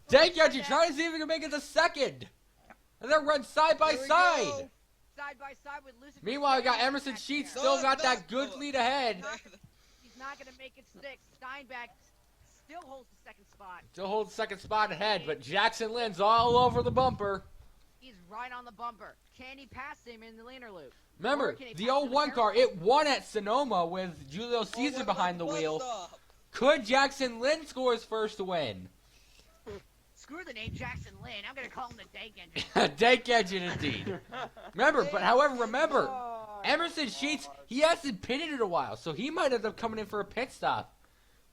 E: Tank
A: Engine trying to see if he can make it to second. And then run side by side.
E: Side by side with Lucifer.
A: Meanwhile, we got Emerson Sheets still got that good lead ahead.
E: He's not going to make it stick. Steinbeck still holds the second spot.
A: Still holds second spot ahead, but Jackson Lynn's all over the bumper.
E: He's right on the bumper. Can he pass him in the laner loop?
A: Remember, the 01 car, it won at Sonoma with Julio Caesar behind the wheel. Could Jackson Lynn score his first win?
E: Screw the name Jackson Lynn. I'm going to call him the Dank Engine.
A: Dank Engine, indeed. Remember, Emerson Sheets, he hasn't pitted in a while, so he might end up coming in for a pit stop.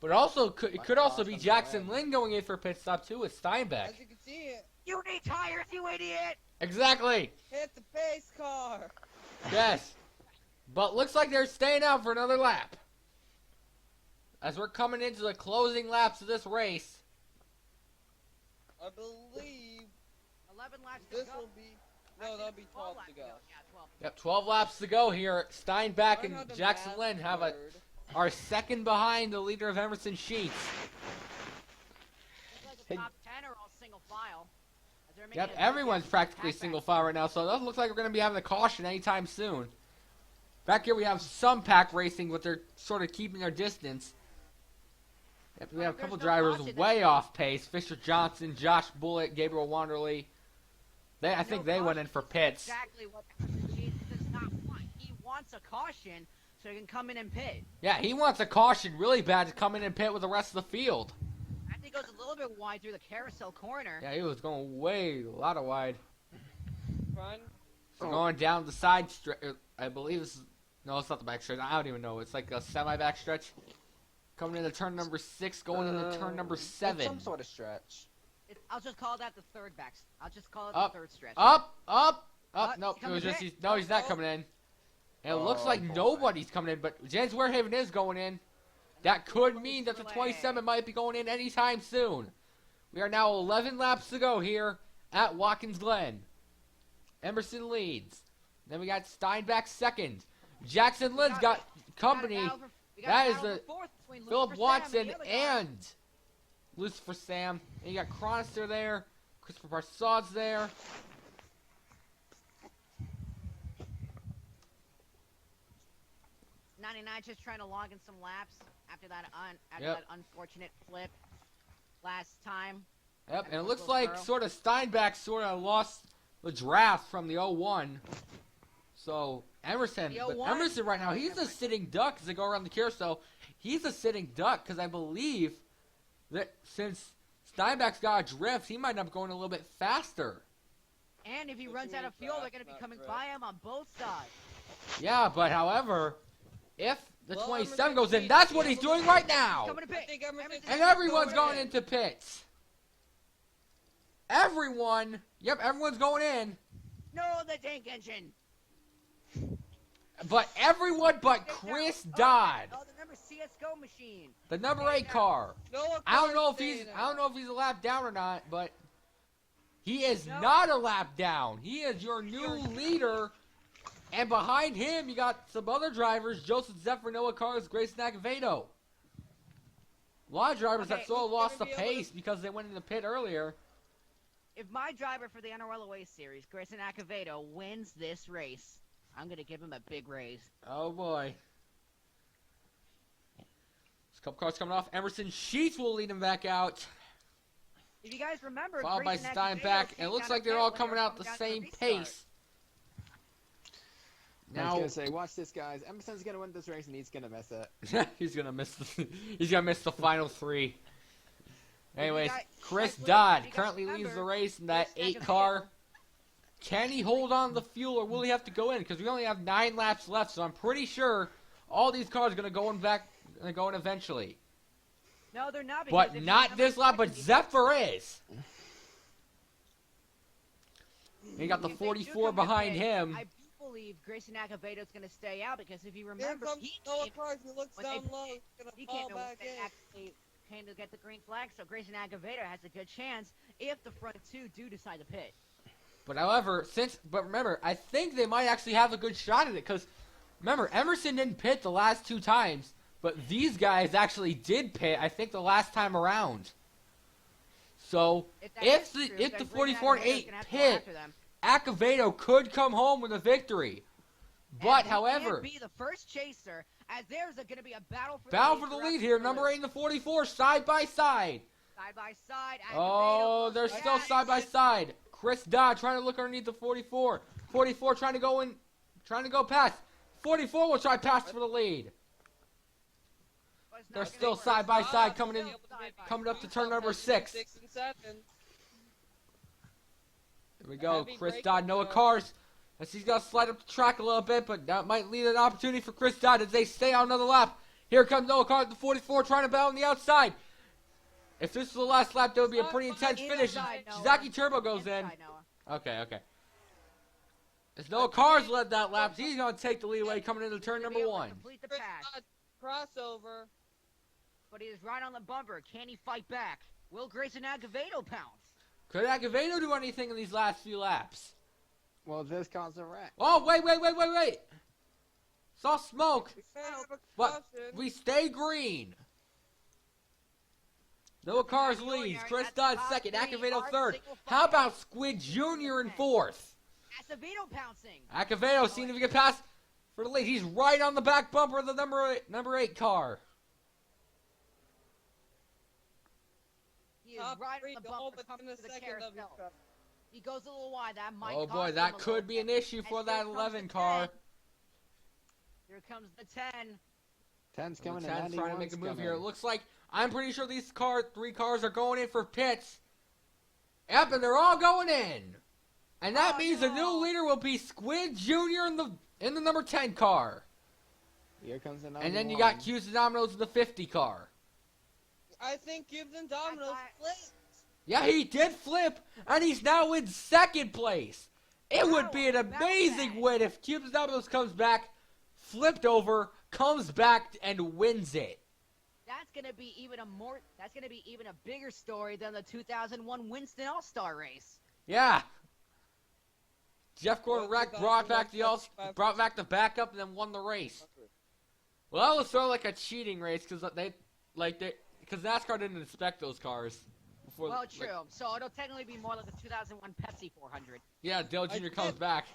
A: But also, it could also be Jackson Lynn going in for a pit stop, too, with Steinbeck.
C: As you can see it.
E: You need tires, you idiot!
A: Exactly.
C: Hit the pace car.
A: Yes. But looks like they're staying out for another lap. As we're coming into the closing laps of this race.
C: I believe
E: 11 laps to
C: this
E: go.
C: will be. No, that'll be 12 to go.
E: Yeah, 12.
A: Yep, 12 laps to go here. Steinbeck
C: Learn how
A: and
C: to
A: Jackson
C: math
A: Lynn
C: word.
A: are second behind the leader of Emerson Sheets.
E: Looks like the top 10 are all single file. As they're making
A: Yep,
E: a good
A: everyone's
E: effort to
A: practically
E: attack
A: single
E: back.
A: file right now, so it doesn't look like we're going to be having a caution anytime soon. Back here we have some pack racing, but they're sort of keeping their distance. Yep, we have a
E: There's
A: couple
E: no
A: drivers
E: caution.
A: way off pace. Fisher Johnson, Josh Bullitt, Gabriel Wanderley. I think they went in for pits.
E: Exactly what he does not want. He wants a caution so he can come in and pit.
A: Yeah, he wants a caution really bad to come in and pit with the rest of the field.
E: I think he goes a little bit wide through the carousel corner.
A: Yeah, he was going a lot of wide.
C: Front.
A: So going down the side stretch, I believe this is, no, it's not the back stretch. I don't even know. It's like a semi-back stretch. Coming into turn number 6, going into turn number 7.
B: Some sort of stretch.
E: I'll just call that the third back. I'll just call it
A: Up,
E: the third stretch.
A: Up. Nope,
E: he's
A: it was
E: coming
A: just,
E: in.
A: he's not coming in. And it looks like
B: boy.
A: nobody's coming in, but James Warehaven is going in. That could mean that the 27 might be going in anytime soon. We are now 11 laps to go here at Watkins Glen. Emerson leads. Then we got Steinbeck second. Jackson Lynn's got company. That is the Philip Watson and Lucifer Sam. And you got Chronister there. Christopher Parsaud's there.
E: '99 just trying to log in some laps after that
A: Yep.
E: that unfortunate flip last time.
A: Yep, and it looks like sort of Steinbeck sort of lost the draft from the 01. So Emerson,
E: The
A: but
E: 01?
A: Emerson right now, he's a sitting duck as they go around the carousel. He's a sitting duck because I believe that since Steinbeck's got a drift, he might end up going a little bit faster.
E: And if he
C: What
E: runs
C: you
E: out
C: mean
E: of fuel, they're
C: fast,
E: going to be
C: not
E: coming
C: drift?
E: by him on both sides.
A: Yeah, but however, if the
C: Well,
A: 27
C: Emerson
A: goes in,
C: Sheets
A: that's
C: is
A: what he's
C: able to-
A: doing right now.
E: Coming to
C: I
E: pit.
C: think Emerson
E: Emerson-
A: And
C: Sheets
A: everyone's
C: is
A: going
C: in.
A: into pits. Everyone, yep, everyone's going in.
E: No, the tank engine.
A: But everyone but Chris Dodd,
E: Oh, the number CS:GO machine.
A: the number 8 car.
C: Noah
A: I don't know
C: Carter's
A: if he's
C: staying
A: I don't
C: out.
A: know if he's a lap down or not, but he is
E: No.
A: not a lap down. He is your new leader. And behind him, you got some other drivers: Joseph Zephyr, Noah Cars, Grayson Acevedo. A lot of drivers that
E: Okay,
A: sort of
C: who's
A: lost the
C: gonna be able to-
A: pace because they went in the pit earlier.
E: If my driver for the NRLOA series, Grayson Acevedo, wins this race, I'm going to give him a big raise.
A: Oh boy. There's a couple cars coming off. Emerson Sheets will lead him back out,
E: If you guys remember,
A: followed by
E: Grayson
A: Steinbeck.
E: Acevedo
A: And it looks
E: came
A: like
E: down
A: they're
E: the
A: all
E: pit when they
A: coming
E: were
A: out the
E: down to
A: same
E: restart.
A: pace.
B: I was
A: Now
B: gonna say, watch this, guys. Emerson's gonna win this race, and he's gonna miss it.
A: he's gonna miss the final 3. Anyways,
E: guys-
A: Chris
E: if you
A: Dodd
E: guys
A: currently leads
E: remember,
A: the race in that
E: Grayson
A: 8 car.
E: Acevedo-
A: Can he hold on to the fuel, or will he have to go in? Because we only have 9 laps left, so I'm pretty sure all these cars are gonna go in eventually.
E: No, they're not. because
A: But
E: if you
A: not
E: remember
A: this lap. But
E: correctly,
A: Zephyr is. And you got the
E: if they do
A: 44
E: come to
A: behind
E: pit,
A: him.
E: I do believe Grayson Acevedo is going to stay out because if you
C: Here
E: remember,
C: comes
E: he
C: Noah
E: came,
C: Cars who looks
E: when they
C: down low.
E: pit,
C: He's gonna
E: he
C: fall
E: came to
C: back in.
E: actually came to get the green flag. So Grayson Acevedo has a good chance if the front 2 do decide to pit.
A: But however, remember, I think they might actually have a good shot at it because remember, Emerson didn't pit the last 2 times, but these guys actually did pit. I think the last time around. So
E: that
A: if
E: is
A: the
E: true,
A: if the
E: then
A: 44 and
E: Green
A: 8
E: Activator's gonna have to go
A: pit,
E: after them.
A: Acevedo could come home with a victory. But
E: And he
A: however,
E: can't be the first chaser, as there's going to be a battle for
A: the
E: throughout
A: lead here. Number 8 and the 44 side by side.
E: Side by side.
A: Oh,
E: Acevedo
A: they're
E: goes
A: still
E: back.
A: side by side. Chris Dodd trying to look underneath the 44. 44 trying to go in, trying to go past. 44 will try past for the lead.
E: But it's not
A: They're
E: gonna
A: still
E: work.
A: side by side
E: Still
A: coming in,
E: side by
A: coming up to
E: side.
A: turn number 6.
C: 6 and 7.
A: Here we go.
C: Heavy
A: Chris
C: braking
A: Dodd, Noah
C: though.
A: Cars. As he's going to slide up the track a little bit, but that might lead an opportunity for Chris Dodd as they stay on another lap. Here comes Noah Cars at the 44 trying to battle on the outside. If this is the last lap, that would be a pretty intense finish.
E: Inside, Noah.
A: Zaki Turbo goes in.
E: Inside, Noah.
A: Okay. As Noah Cars led that lap, he's going to take the lead away coming into turn
E: He's gonna
A: number
E: be able to
A: 1.
E: complete the
C: Chris
E: pass,
C: Dodd, crossover.
E: but he is right on the bumper. Can he fight back? Will Grayson Acevedo pounce?
A: Could Acevedo do anything in these last few laps?
B: Well, this caused a wreck.
A: Oh, wait. Saw smoke,
C: We may have a
A: but
C: caution.
A: we stay green. Noah Cars leads. Chris Dodd second. Acevedo third. How about Squid Jr. in fourth?
E: Acevedo pouncing.
A: Acevedo seems to get past for the lead. He's right on the back bumper of the number 8 car.
E: He is
C: Top
E: right
C: three
E: on the
C: goal,
E: bumper.
C: but
E: Comes
C: in the
E: to the
C: second of his
E: carousel.
C: truck.
E: He goes a little wide. That might
A: Oh
E: cost
A: boy,
E: him
A: that
E: a
A: could be
E: little
A: an issue for
E: And
A: that
E: here comes
A: 11
E: the
A: car.
E: 10. Here comes the 10.
B: 10's
A: The
B: coming in.
A: 10's trying to make a
B: 91's
A: move
B: coming.
A: here. It looks like I'm pretty sure these 3 cars are going in for pits. Yep, and they're all going in. And that
E: Oh,
A: means the new
E: no.
A: leader will be Squid Jr. in the number 10 car.
B: Here comes the 91.
A: And then you got Q's and Domino's in the 50 car.
C: I think Cubes and Dominoes flipped.
A: Yeah, he did flip, and he's now in second place. It would be an
E: How about
A: amazing
E: that?
A: win if Q's and Domino's comes back, flipped over, comes back, and wins it.
E: That's gonna be even a bigger story than the 2001 Winston All-Star race.
A: Yeah. Jeff Gordon
C: Well,
A: Wreck brought back the backup and then won the race. Well, that was sort of like a cheating race because NASCAR didn't inspect those cars before.
E: Well, true. So it'll technically be more like the 2001 Pepsi 400.
A: Yeah, Dale Jr. comes back.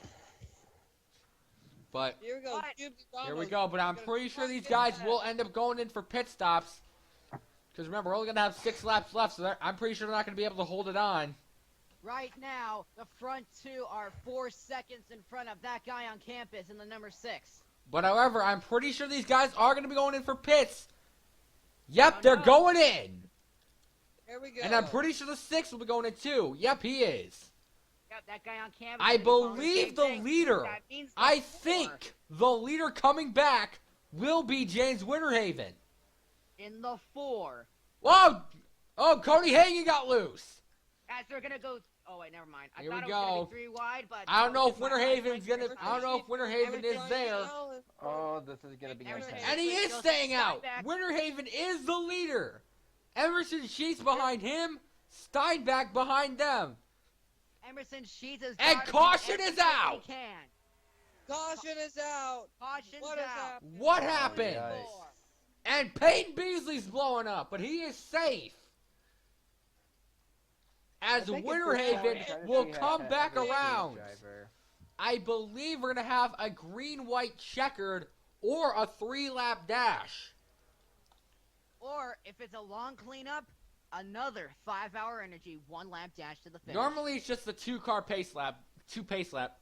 A: But
C: Here we go.
E: What?
C: Cubes and Dominoes.
A: here we go. But I'm pretty sure these guys will end up going in for pit stops. Because remember, we're only going to have 6 laps left, so I'm pretty sure they're not going to be able to hold it on.
E: Right now, the front 2 are 4 seconds in front of that guy on campus in the number 6.
A: But however, I'm pretty sure these guys are going to be going in for pits. Yep,
E: Oh,
A: they're
E: no.
A: going in.
C: Here we go.
A: And I'm pretty sure the 6 will be going in too. Yep, he is.
E: Got that guy on campus.
A: I
E: and he's going
A: believe
E: same
A: the
E: thing.
A: leader,
E: That means the
A: I
E: 4.
A: think the leader coming back will be James Winterhaven.
E: In the 4.
A: Whoa! Oh, Cody Hagan got loose.
E: As they're gonna go. Oh wait, never mind. I
A: Here
E: thought
A: we
E: it was gonna
A: go.
E: be 3 wide, but
A: I don't know if
E: it's my
A: Winterhaven's
E: eyesight.
A: gonna. I don't know if Winterhaven is there.
B: Oh, this is gonna be
E: Emerson
B: intense.
A: And he
E: Sheets
A: is
E: goes
A: staying
E: side
A: out.
E: back.
A: Winterhaven is the leader. Emerson Sheets behind him. Steinbach behind them.
E: Emerson Sheets is.
A: And
E: trying to do
A: caution is
E: everything
A: out.
E: He can.
C: Caution is out.
E: Caution's
C: What is
E: out.
C: happening?
A: What happened?
B: yikes.
E: 4.
A: And Peyton Beasley's blowing up, but he is safe. As
B: I think
A: Winterhaven
B: it's this
A: will
B: one,
A: come
B: Tennessee
A: back
B: has a
A: around.
B: driver.
A: I believe we're going to have a green-white checkered or a 3-lap dash.
E: Or if it's a long cleanup, another 5-hour energy 1-lap dash to the finish.
A: Normally it's just the 2-car pace lap, 2 pace laps.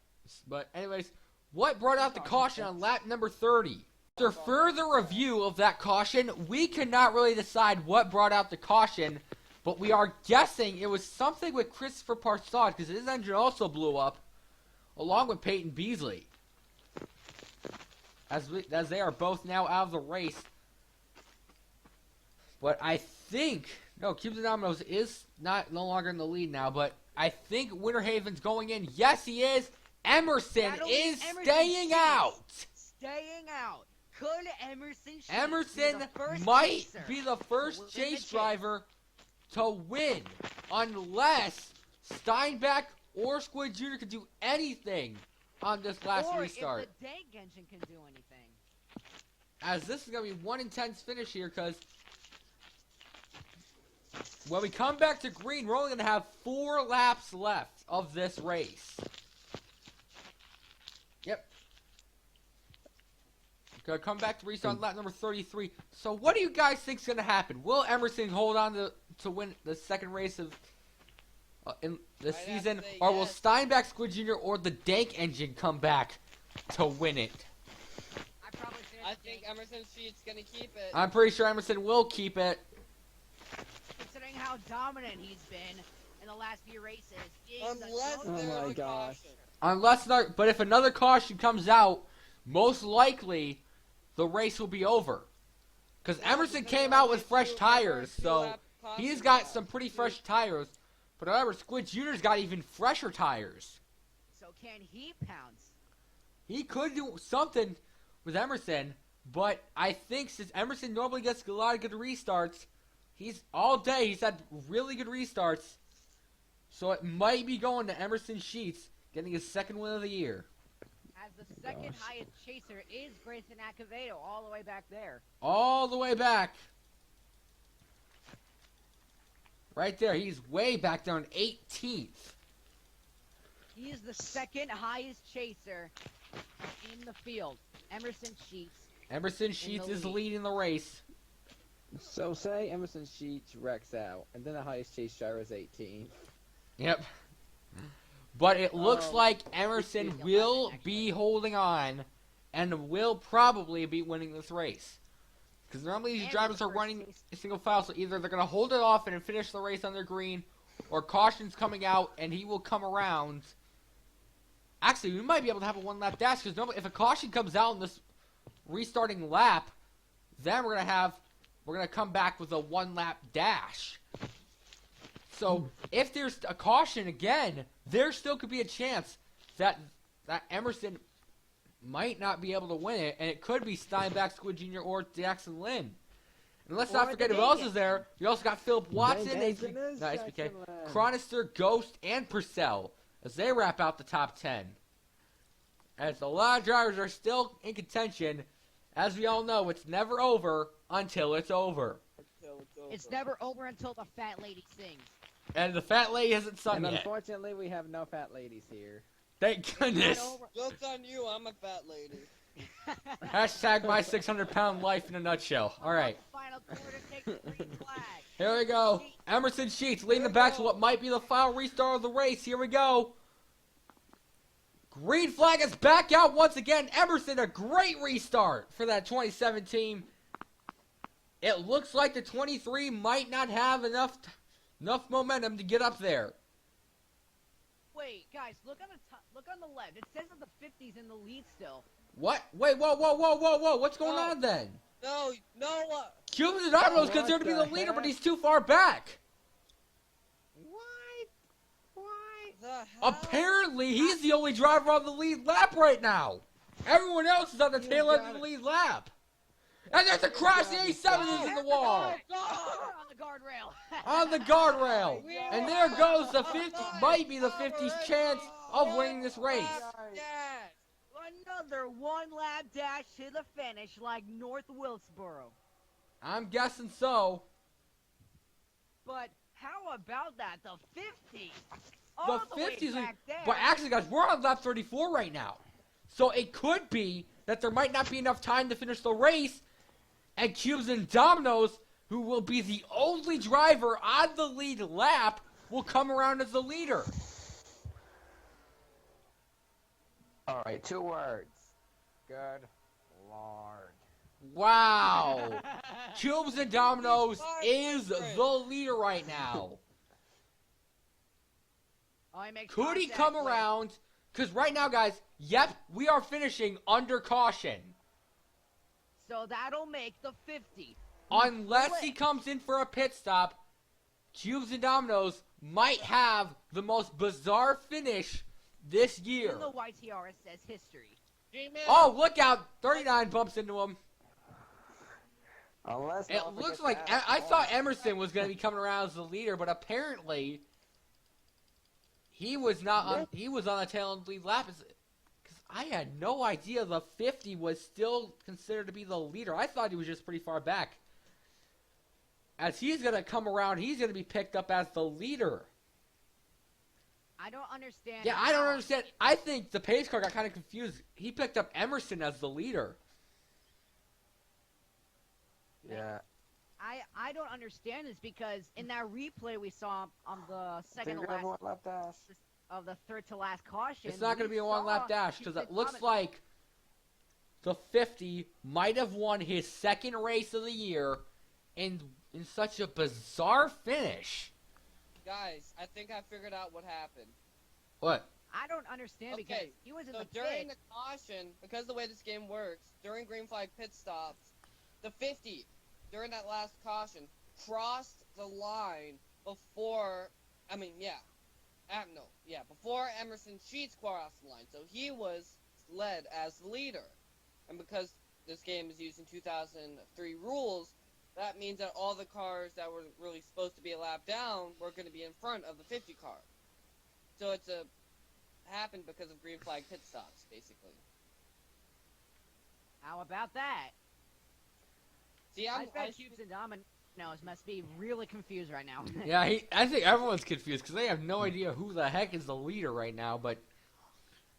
A: But anyways, what brought out the caution on lap number 30? After further review of that caution, we cannot really decide what brought out the caution, but we are guessing it was something with Christopher Parsad because his engine also blew up, along with Peyton Beasley. As they are both now out of the race. But I think Cubes and Dominoes is no longer in the lead now, but I think Winterhaven's going in. Yes, he is. Emerson
E: That'll be
A: is
E: Emerson
A: staying
E: Sheets.
A: out.
E: Staying out. Could Emerson Sheets
A: Emerson
E: be the first
A: might
E: chaser
A: be the first
E: to win the
A: chase
E: chase?
A: driver to win, unless Steinbach or Squid Jr. could do anything on this last
E: or
A: restart.
E: if the dank engine can do anything.
A: As this is going to be one intense finish here, because when we come back to green, we're only going to have 4 laps left of this race. Yep. Gonna come back to restart lap number 33. So what do you guys think's gonna happen? Will Emerson hold on to win the second race of in the season, or will Steinbach, Squid Jr. or the Dank engine come back to win it?
C: I think Emerson Sheets gonna keep it.
A: I'm pretty sure Emerson will keep it.
E: Considering how dominant he's been in the last few races.
C: Unless there's a caution.
A: But if another caution comes out, most likely the race will be over. Because Emerson came out with fresh tires, so he's got some pretty fresh tires. But however, Squid Jr.'s got even fresher tires.
E: So can he pounce?
A: He could do something with Emerson, but I think since Emerson normally gets a lot of good restarts, he's had really good restarts. So it might be going to Emerson Sheets, getting his second win of the year.
E: As the second highest chaser is Grayson Acevedo, all the way back there.
A: All the way back. Right there. He's way back there on 18th.
E: He is the second highest chaser in the field. Emerson Sheets.
A: Emerson Sheets is leading the race.
B: So say Emerson Sheets wrecks out, and then the highest chase driver is 18.
A: Yep. But it looks like Emerson will be holding on and will probably be winning this race. Because normally these drivers are running a single file, so either they're going to hold it off and finish the race under green, or caution's coming out and he will come around. Actually, we might be able to have a one-lap dash, because normally if a caution comes out in this restarting lap, then we're going to come back with a one-lap dash. So, if there's a caution again, there still could be a chance that Emerson might not be able to win it, and it could be Steinbach, Squid Jr., or Jackson Lynn. And let's not forget who else is there. We also got Philip Watson, HBK, Chronister, Ghost, and Purcell as they wrap out the top 10. As a lot of drivers are still in contention, as we all know, it's never over until it's over.
E: It's never over until the fat lady sings.
A: And the fat lady hasn't sung yet.
B: Unfortunately, we have no fat ladies here.
A: Thank goodness.
C: Joke's on you, I'm a fat lady.
A: Hashtag my 600-pound life in a nutshell. All right.
E: Final quarter takes the green flag.
A: Here we go. Emerson Sheets leading the back to what might be the final restart of the race. Here we go. Green flag is back out once again. Emerson, a great restart for that 2017. It looks like the 23 might not have enough momentum to get up there.
E: Wait, guys, look on the left. It says that the 50's in the lead still.
A: What? Wait, whoa. What's going on then?
C: No.
A: Cuban Donato is considered to be the leader, but he's too far back. Apparently, he's the only driver on the lead lap right now. Everyone else is on the tail end of the lead lap. And there's a crash. The A7 is in the wall.
E: On the guardrail.
A: On the guardrail. And there goes the 50. Might be the 50's chance of winning this race.
E: Another one-lap dash to the finish like North Wilkesboro.
A: I'm guessing so.
E: But how about that? The 50.
A: The
E: All the
A: 50s.
E: way back there.
A: But actually, guys, we're on lap 34 right now. So it could be that there might not be enough time to finish the race. And Cubes and Dominoes, who will be the only driver on the lead lap, will come around as the leader.
B: Alright, 2 words. Good Lord.
A: Wow. Cubes and Dominoes is the leader right now. Could he come around? Because right now, guys, yep, we are finishing under caution.
E: So that'll make the 50.
A: Unless he comes in for a pit stop, Cubes and Dominoes might have the most bizarre finish this year.
E: In the YTRSS history.
A: Oh, look out. 39 bumps into him.
B: Unless
A: it looks like I thought Emerson was going to be coming around as the leader, but apparently he was not on. He was on the tail end lead lap. Because I had no idea the 50 was still considered to be the leader. I thought he was just pretty far back. as he's going to come around, he's going to be picked up as the leader.
E: I don't understand.
A: Yeah, I don't understand. I think the pace car got kind of confused. He picked up Emerson as the leader.
B: Yeah.
E: I don't understand this because in that replay we saw on the second to
B: Finger
E: last
B: lap dash.
E: of the third to last caution.
A: It's not going to be a one-lap dash because it looks like the 50 might have won his second race of the year in such a bizarre finish.
C: Guys, I think I figured out what happened.
A: What?
E: I don't understand because
C: Okay,
E: he was in
C: so
E: the
C: during
E: pit.
C: the caution, because the way this game works, during green flag pit stops, the 50, during that last caution, crossed the line before, before Emerson Sheets crossed the line. So he was led as the leader. And because this game is using 2003 rules, that means that all the cars that were really supposed to be a lap down were going to be in front of the 50 car. So it's happened because of green flag pit stops, basically.
E: How about that?
C: See,
E: I bet Cubes and Dominoes must be really confused right now.
A: Yeah, I think everyone's confused because they have no idea who the heck is the leader right now. But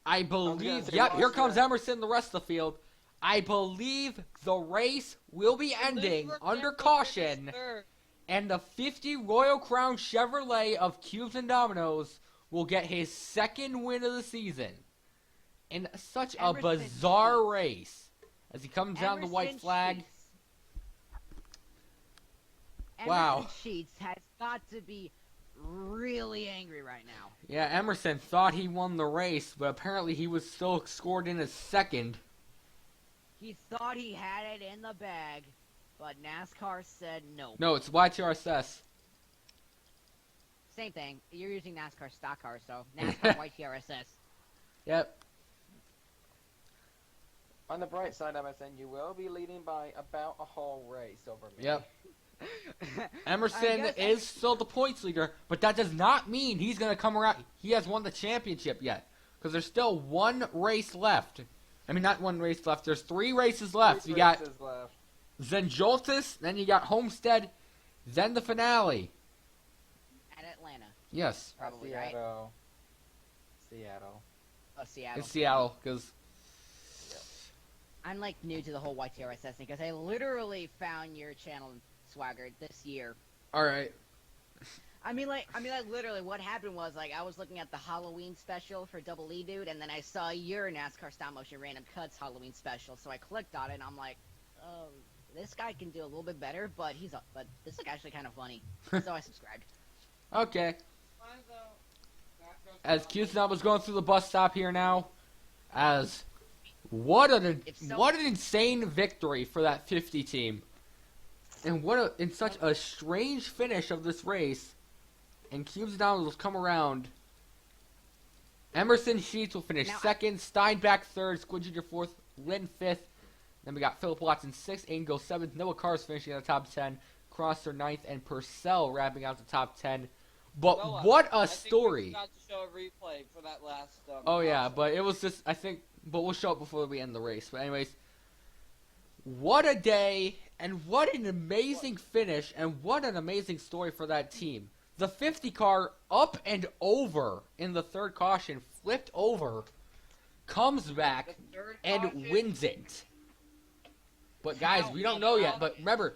A: I believe, yep, here comes Emerson, the rest of the field. I believe the race will be ending under caution, and the 50 Royal Crown Chevrolet of Cubes and Dominoes will get his second win of the season in such a bizarre race as he comes down the white flag. Wow.
E: Emerson Sheets has got to be really angry right now.
A: Yeah, Emerson thought he won the race, but apparently he was still scored in as second.
E: He thought he had it in the bag, but NASCAR said no.
A: No, it's YTRSS.
E: Same thing. You're using NASCAR stock cars, so NASCAR YTRSS.
A: Yep.
B: On the bright side, Emerson, you will be leading by about a whole race over me.
A: Yep. Emerson is still the points leader, but that does not mean he's going to come around. He has won the championship yet, because there's still one race left. I mean, not one race left. There's 3 races left. You got Zenjoltis, then you got Homestead, then the finale.
E: At Atlanta.
A: Yes.
E: Probably,
B: Seattle.
E: right? Seattle. Oh, Seattle.
A: It's Seattle, because...
E: I'm, like, new to the whole YTRSS thing, because I literally found your channel, Swagger, this year.
A: Alright.
E: I mean, literally, what happened was, like, I was looking at the Halloween special for Double E Dude, and then I saw your NASCAR Stop Motion Random Cuts Halloween special, so I clicked on it, and I'm like, oh, this guy can do a little bit better, but this is actually kind of funny. So I subscribed.
A: Okay. As Q-Snub was going through the bus stop here now, as what an insane victory for that 50 team. And in such a strange finish of this race. And Cubes Down will come around. Emerson Sheets will finish second, Steinbach third, Squid Jr. fourth, Lynn fifth. Then we got Philip Watson sixth, Aiden goes seventh, Noah Carr's finishing in the top 10, Crosser ninth, and Purcell wrapping out the top 10. But
C: Noah,
A: what a
C: I
A: story!
C: think we forgot to show a replay for that last.
A: Oh yeah, but it was just but we'll show it before we end the race. But anyways, what a day, and what an amazing finish, and what an amazing story for that team. The 50 car up and over in the third caution, flipped over, comes back, and wins it. But guys, we don't know yet. But remember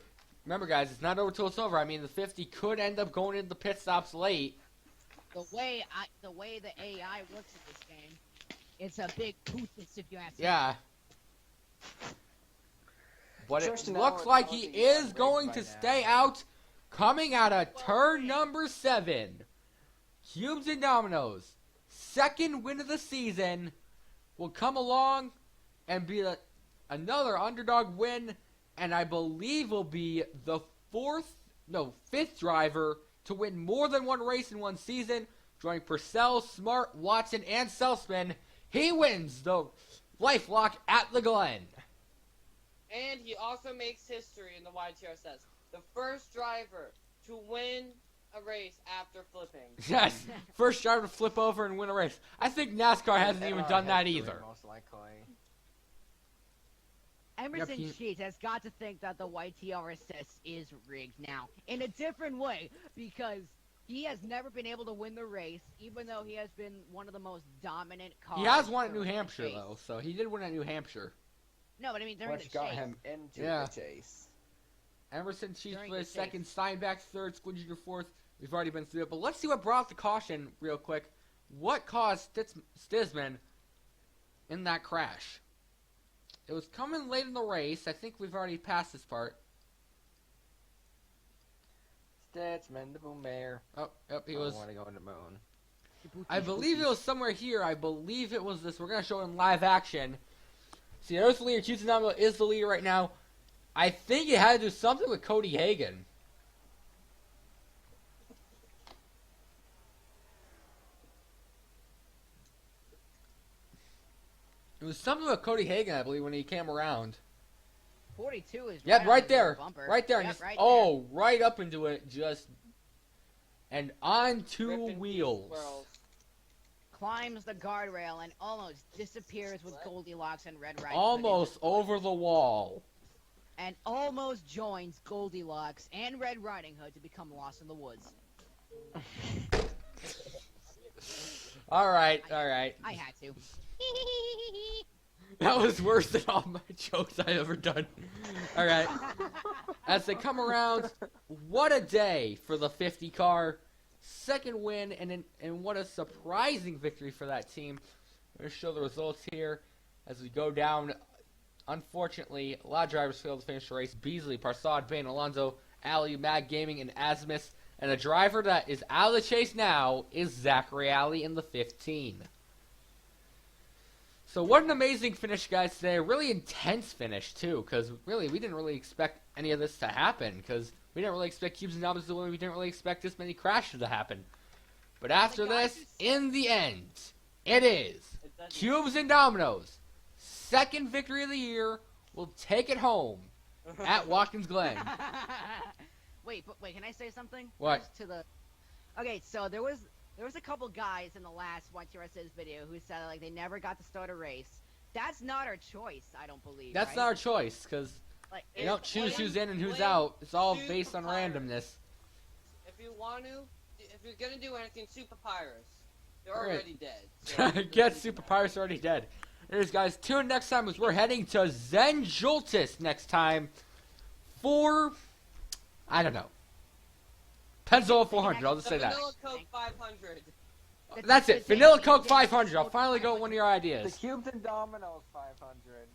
A: guys, it's not over till it's over. I mean, the 50 could end up going into the pit stops late.
E: The way the AI looks at this game, it's a big poofus if you ask me.
A: Yeah. But it looks like he is going to stay out. Coming out of turn number 7, Cubes and Dominoes, second win of the season, will come along and be another underdog win, and I believe will be the fifth driver to win more than one race in one season, joining Purcell, Smart, Watson, and Seltzman. He wins the LifeLock at the Glen.
C: And he also makes history in the YTRSS. The first driver to win a race after flipping.
A: Yes, first driver to flip over and win a race. I think NASCAR hasn't even done that either.
B: Most likely.
E: Emerson
A: he-
E: Sheets has got to think that the YTRSS is rigged now in a different way because he has never been able to win the race, even though he has been one of the most dominant cars.
A: He has won at New
E: during the
A: Hampshire
E: chase.
A: though, so he did win at New Hampshire.
E: No, but I mean during
B: Which
E: the
B: got
E: chase.
B: him into
A: Yeah.
B: the chase.
A: Emerson Sheets
E: During
A: was
E: the chase.
A: second, Steinbach third, Squid Jr. fourth. We've already been through it, but let's see what brought the caution real quick. What caused Stisman in that crash? It was coming late in the race. I think we've already passed this part.
B: Statsman, the boom bear.
A: Oh, yep, he
B: I
A: was.
B: want to go on the moon.
A: I believe it was somewhere here. I believe it was this. We're going to show it in live action. See, there's the leader. Cusinamo is the leader right now. I think it had to do something with Cody Hagan. It was something with Cody Hagan, I believe, when he came around.
E: 42 is
A: Yep,
E: right,
A: right
E: on
A: there.
E: the bumper.
A: Right there.
E: Yep,
A: Just,
E: right
A: oh, right up into it. Just. And on
C: Rip
A: two
C: in peace,
A: wheels.
C: squirrels.
E: there. Climbs the guardrail and almost disappears with Goldilocks and Red Riding Hood.
A: Almost over the wall.
E: And almost joins Goldilocks and Red Riding Hood to become lost in the woods.
A: Alright.
E: I had to.
A: That was worse than all my jokes I've ever done. Alright. As they come around, what a day for the 50 car. Second win, and what a surprising victory for that team. I'm going to show the results here as we go down. Unfortunately, a lot of drivers failed to finish the race. Beasley, Parsad, Bain, Alonso, Ali, Mag Gaming, and Asmus. And the driver that is out of the chase now is Zachary Ali in the 15. So what an amazing finish, guys, today. A really intense finish, too, because really, we didn't really expect any of this to happen, because we didn't really expect Cubes and Dominoes to win. We didn't really expect this many crashes to happen. But after this, in the end, it is
C: It doesn't-
A: Cubes and Dominoes. Second victory of the year. Will take it home at Watkins Glen.
E: wait, can I say something?
A: What?
E: First to the. Okay, so there was a couple guys in the last YTRSS video who said like they never got to start a race. That's not our choice, I don't believe.
A: That's
E: right?
A: not our choice, because
E: Like,
A: you don't choose
C: Blame-
A: who's in and who's
C: blame
A: out. It's all
C: Super
A: based on
C: Pirates.
A: randomness.
C: If you want to, if you're gonna do anything, Super Pirates. They're
A: Alright.
C: already dead. so-
A: Get Super Pirates already dead. Anyways, guys, tune in next time as we're heading to Zenjultis next time for, I don't know, Pennzoil 400. I'll just
C: The
A: say that.
C: Vanilla Coke 500.
A: That's it. Vanilla Coke 500. I'll finally go with one of your
B: The
A: ideas.
B: Cubes and Dominoes 500.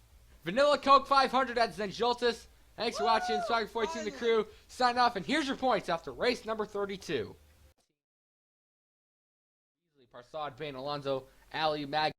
A: Vanilla Coke 500 at Zenjultis. Thanks for watching. Sorry for the crew. Sign off, and here's your points after race number 32. Parsad, Bain, Alonso, Ali, Mag.